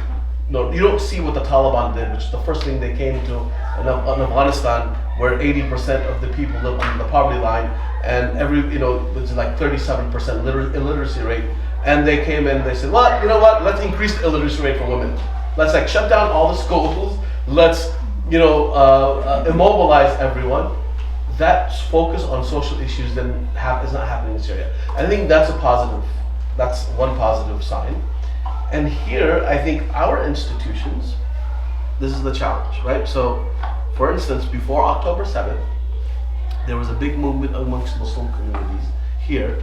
no, you don't see what the Taliban did, which is the first thing they came to in Afghanistan, where 80% of the people live under the poverty line, and it's like 37% illiteracy rate. And they came in and they said, well, you know what? Let's increase the illiteracy rate for women. Let's like shut down all the schools. Let's immobilize everyone. That focus on social issues then is not happening in Syria. I think that's a positive. That's one positive sign. And here, I think our institutions, this is the challenge, right? So, for instance, before October 7th, there was a big movement amongst Muslim communities here,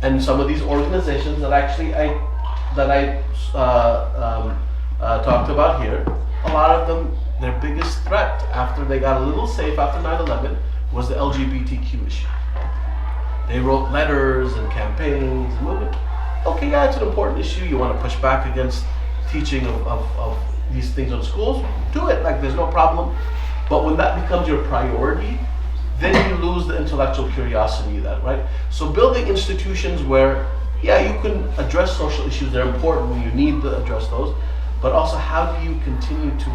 and some of these organizations that actually I talked about here, a lot of them, their biggest threat after they got a little safe after 9/11 was the LGBTQ issue. They wrote letters and campaigns and movement. Okay, yeah, it's an important issue. You want to push back against teaching of these things in schools, do it, like there's no problem. But when that becomes your priority, then you lose the intellectual curiosity of that, right? So building institutions where, yeah, you can address social issues, they're important, you need to address those, but also how do you continue to,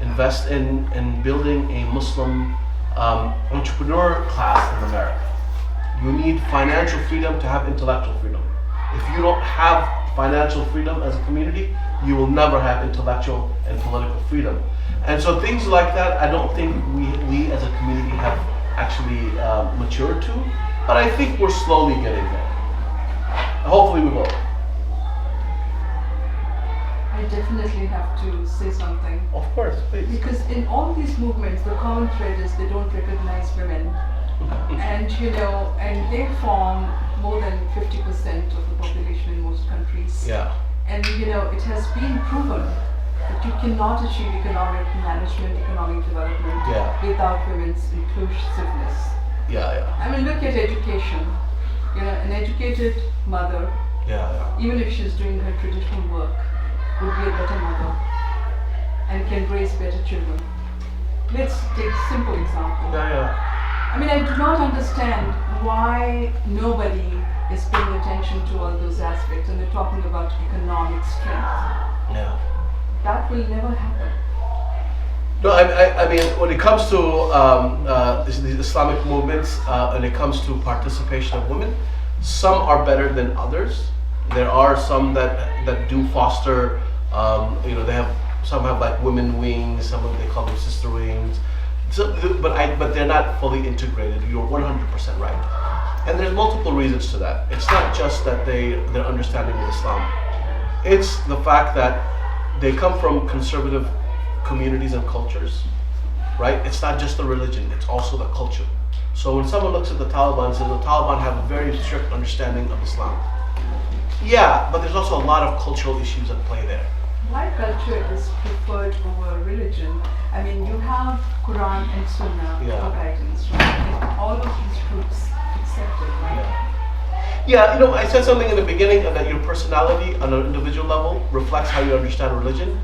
invest in building a Muslim entrepreneur class in America? You need financial freedom to have intellectual freedom. If you don't have financial freedom as a community, you will never have intellectual and political freedom. And so things like that, I don't think we as a community have actually matured to, but I think we're slowly getting there. Hopefully we will. I definitely have to say something. Of course, please. Because in all these movements, the common thread is they don't recognize women. And they form more than 50% of the population in most countries. Yeah. And it has been proven that you cannot achieve economic management, economic development without women's inclusiveness. Yeah. I mean, look at education. An educated mother, even if she's doing her traditional work, would be a better mother and can raise better children. Let's take a simple example. I mean, I do not understand why nobody is paying attention to all those aspects, and they're talking about economic strength. Yeah. That will never happen. No, I mean, when it comes to these Islamic movements, when it comes to participation of women, some are better than others. There are some that do foster, some have like women wings, some of they call them sister wings. So, but they're not fully integrated. You're 100% right. And there's multiple reasons to that. It's not just that their understanding of Islam. It's the fact that they come from conservative communities and cultures, right? It's not just the religion, it's also the culture. So when someone looks at the Taliban and says the Taliban have a very strict understanding of Islam. Yeah, but there's also a lot of cultural issues at play there. Why culture is preferred over religion? I mean, you have Quran and Sunnah for guidance, right? And all of these groups accepted, right? Yeah, I said something in the beginning that your personality on an individual level reflects how you understand religion.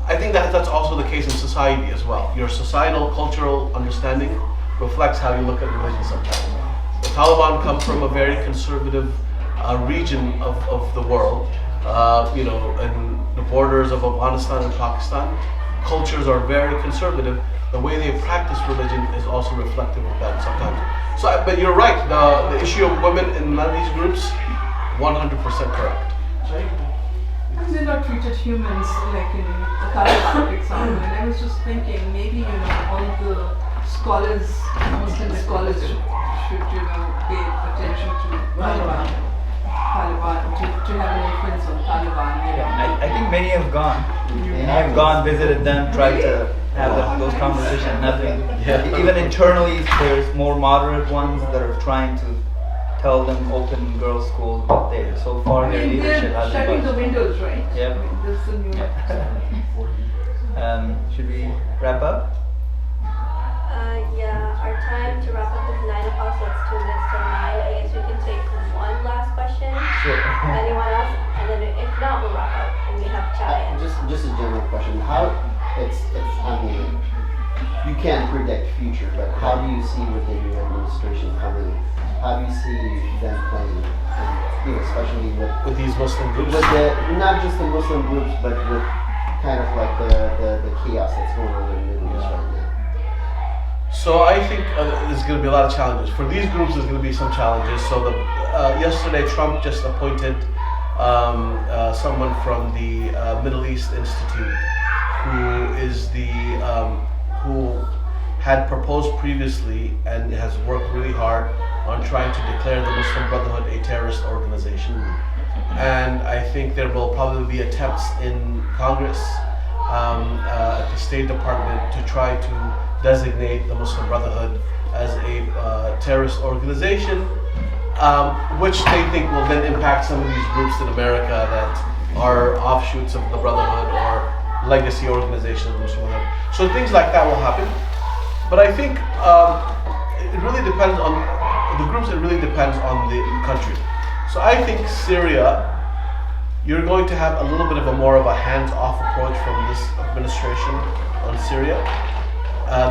I think that's also the case in society as well. Your societal, cultural understanding reflects how you look at religion sometimes. The Taliban come from a very conservative region of the world, and the borders of Afghanistan and Pakistan. Cultures are very conservative. The way they practice religion is also reflective of that sometimes. So, but you're right, the issue of women in none of these groups, 100% correct. And they're not treated humans like in the Taliban, for example. And I was just thinking, maybe all the scholars, Muslim scholars, should pay attention to Taliban, to have an influence on Taliban. I think many have gone. I've gone, visited them, tried to have those conversations. Nothing. Even internally, there's more moderate ones that are trying to tell them open girls' schools, but so far their leadership hasn't shutting the windows, right? Yep. That's the new. Should we wrap up? Yeah, our time to wrap up is 9 o'clock, so it's 2 minutes till 9. I guess we can take one last question. Sure. Anyone else? And then if not, we'll wrap up and we have chai. Just a general question. I mean, you can't predict future, but how do you see within your administration coming? How do you see them playing in especially with these Muslim groups. with not just the Muslim groups, but with kind of like the chaos that's going on in the Middle East right now. So I think there's going to be a lot of challenges. For these groups, there's going to be some challenges. So yesterday, Trump just appointed someone from the Middle East Institute, who is who had proposed previously and has worked really hard on trying to declare the Muslim Brotherhood a terrorist organization. And I think there will probably be attempts in Congress, at the State Department, to try to designate the Muslim Brotherhood as a terrorist organization, which they think will then impact some of these groups in America that are offshoots of the Brotherhood or legacy organizations of the Muslim Brotherhood. So things like that will happen. But I think it really depends on the groups. It really depends on the country. So I think Syria, you're going to have a little bit of more of a hands-off approach from this administration on Syria.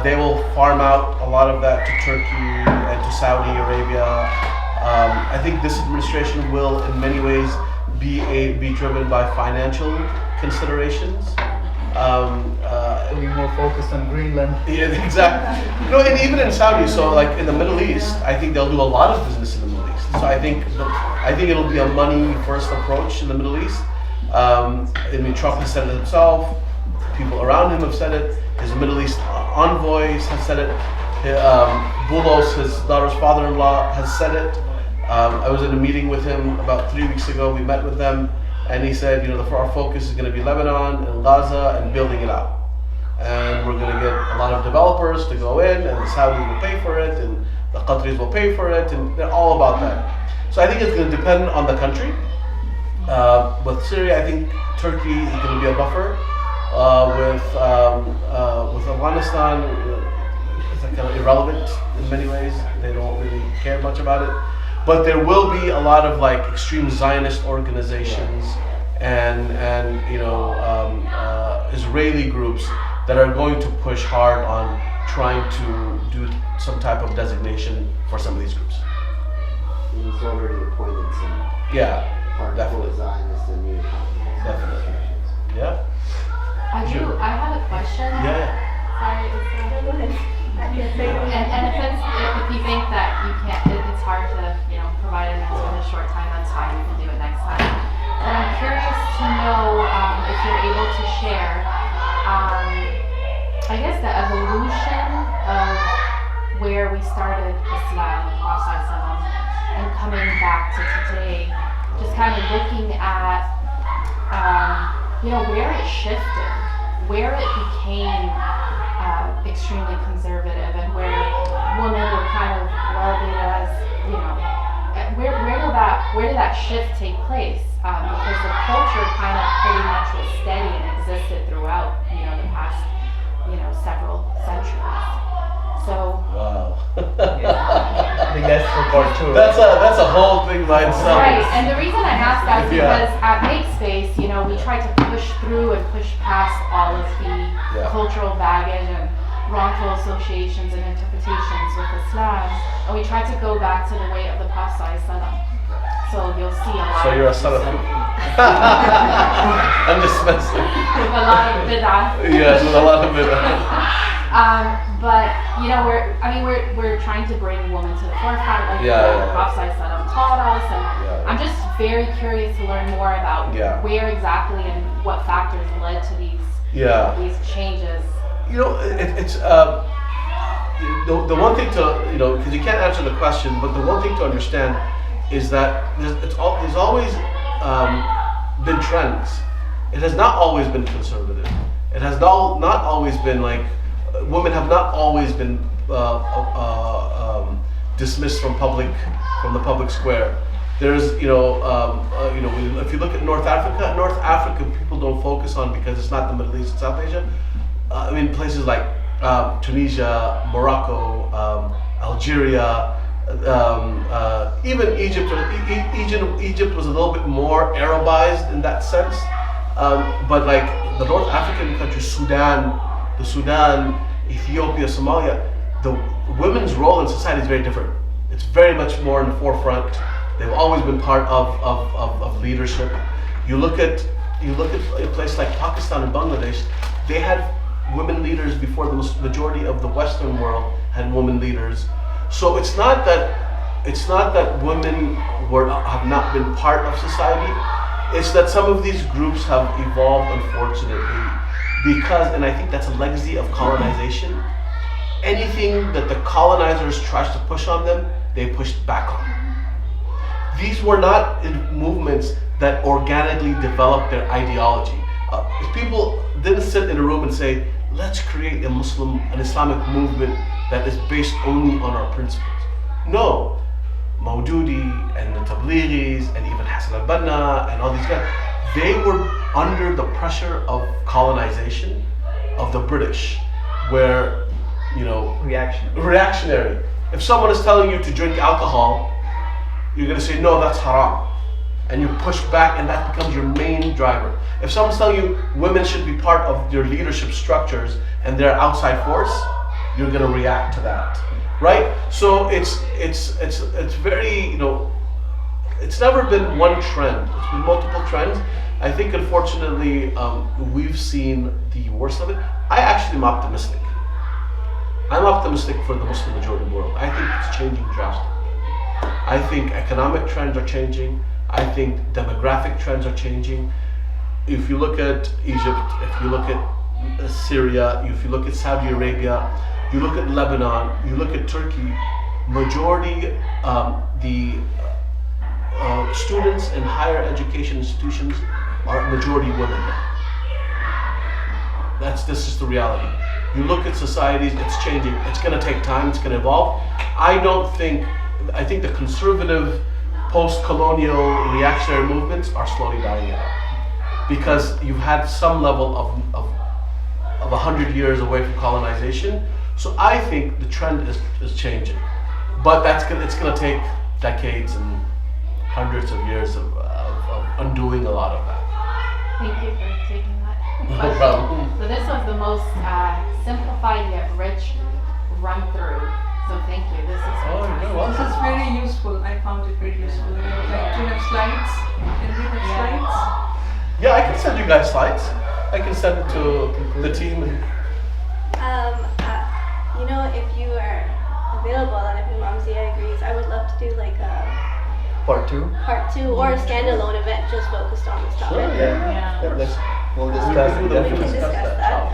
They will farm out a lot of that to Turkey and to Saudi Arabia. I think this administration will, in many ways, be driven by financial considerations. Be more focused on Greenland. Yeah, exactly. No, and even in Saudi, so like in the Middle East, I think they'll do a lot of business in the Middle East. So I think it'll be a money-first approach in the Middle East. I mean, Trump has said it himself. People around him have said it. His Middle East envoys have said it. Boulos, his daughter's father-in-law, has said it. I was in a meeting with him about 3 weeks ago. We met with them, and he said, our focus is going to be Lebanon and Gaza and building it out. And we're going to get a lot of developers to go in, and the Saudis will pay for it, and the Qataris will pay for it, and they're all about that. So I think it's going to depend on the country. With Syria, I think Turkey is going to be a buffer. With Afghanistan, it's kind of irrelevant in many ways. They don't really care much about it. But there will be a lot of like extreme Zionist organizations and Israeli groups that are going to push hard on trying to do some type of designation for some of these groups. He's already appointed some hardcore Zionists and new communists. Definitely. Yeah. I have a question. Yeah. Sorry, go ahead. And if you think that you can't, it's hard to provide an answer in a short time, that's fine. We can do it next time. But I'm curious to know if you're able to share, I guess, the evolution of where we started Islam, and coming back to today, just kind of looking at where it shifted, where it became extremely conservative, and where women were kind of relegated as, where did that shift take place? Because the culture kind of pretty much was steady and existed throughout, the past, several centuries. So. Wow. I think that's for part 2. That's a whole thing by itself. Right, and the reason I ask that is because at MakeSpace, we try to push through and push past all of the cultural baggage and wrongful associations and interpretations with Islam, and we try to go back to the way of the Prophet ﷺ. So you'll see a lot. So you're a Salafi. I'm just messing. With a lot of bid'ah. Yes, with a lot of bid'ah. But we're trying to bring women to the forefront, like the Prophet ﷺ taught us, and I'm just very curious to learn more about where exactly and what factors led to these changes. It's the one thing to because you can't answer the question, but the one thing to understand is that there's always been trends. It has not always been conservative. It has not always been like women have not always been dismissed from the public square. There's if you look at North Africa people don't focus on because it's not the Middle East and South Asia. Places like Tunisia, Morocco, Algeria, even Egypt. Egypt was a little bit more Arabized in that sense. But like the North African countries, Sudan, Ethiopia, Somalia, the women's role in society is very different. It's very much more in the forefront. They've always been part of leadership. You look at a place like Pakistan and Bangladesh, they had women leaders before the majority of the Western world had women leaders. So it's not that women have not been part of society. It's that some of these groups have evolved, unfortunately, because, and I think that's a legacy of colonization. Anything that the colonizers tried to push on them, they pushed back on. These were not movements that organically developed their ideology. People didn't sit in a room and say, let's create an Islamic movement that is based only on our principles. No. Maududi and the Tablighis and even Hassan al-Banna and all these guys, they were under the pressure of colonization of the British, where, reactionary. If someone is telling you to drink alcohol, you're going to say, no, that's haram. And you push back, and that becomes your main driver. If someone's telling you women should be part of your leadership structures and they're outside force, you're going to react to that, right? So it's very, it's never been one trend. It's been multiple trends. I think, unfortunately, we've seen the worst of it. I actually am optimistic. I'm optimistic for the Muslim majority world. I think it's changing drastically. I think economic trends are changing. I think demographic trends are changing. If you look at Egypt, if you look at Syria, if you look at Saudi Arabia, you look at Lebanon, you look at Turkey, majority, the students in higher education institutions are majority women now. This is the reality. You look at societies, it's changing. It's going to take time, it's going to evolve. I think the conservative, post-colonial, reactionary movements are slowly dying out. Because you've had some level of 100 years away from colonization. So I think the trend is changing. But it's going to take decades and hundreds of years of undoing a lot of that. Thank you for taking that No question. problem. So this was the most simplified yet rich run through. So thank you. This is fantastic. This is very useful. I found it very useful. I would like to have slides. Can we have slides? Yeah, I can send you guys slides. I can send it to the team. If you are available and if Imam Zia agrees, I would love to do like a Part 2? Part 2 or a standalone event just focused on this topic. Sure, yeah. We'll discuss it. We can discuss that.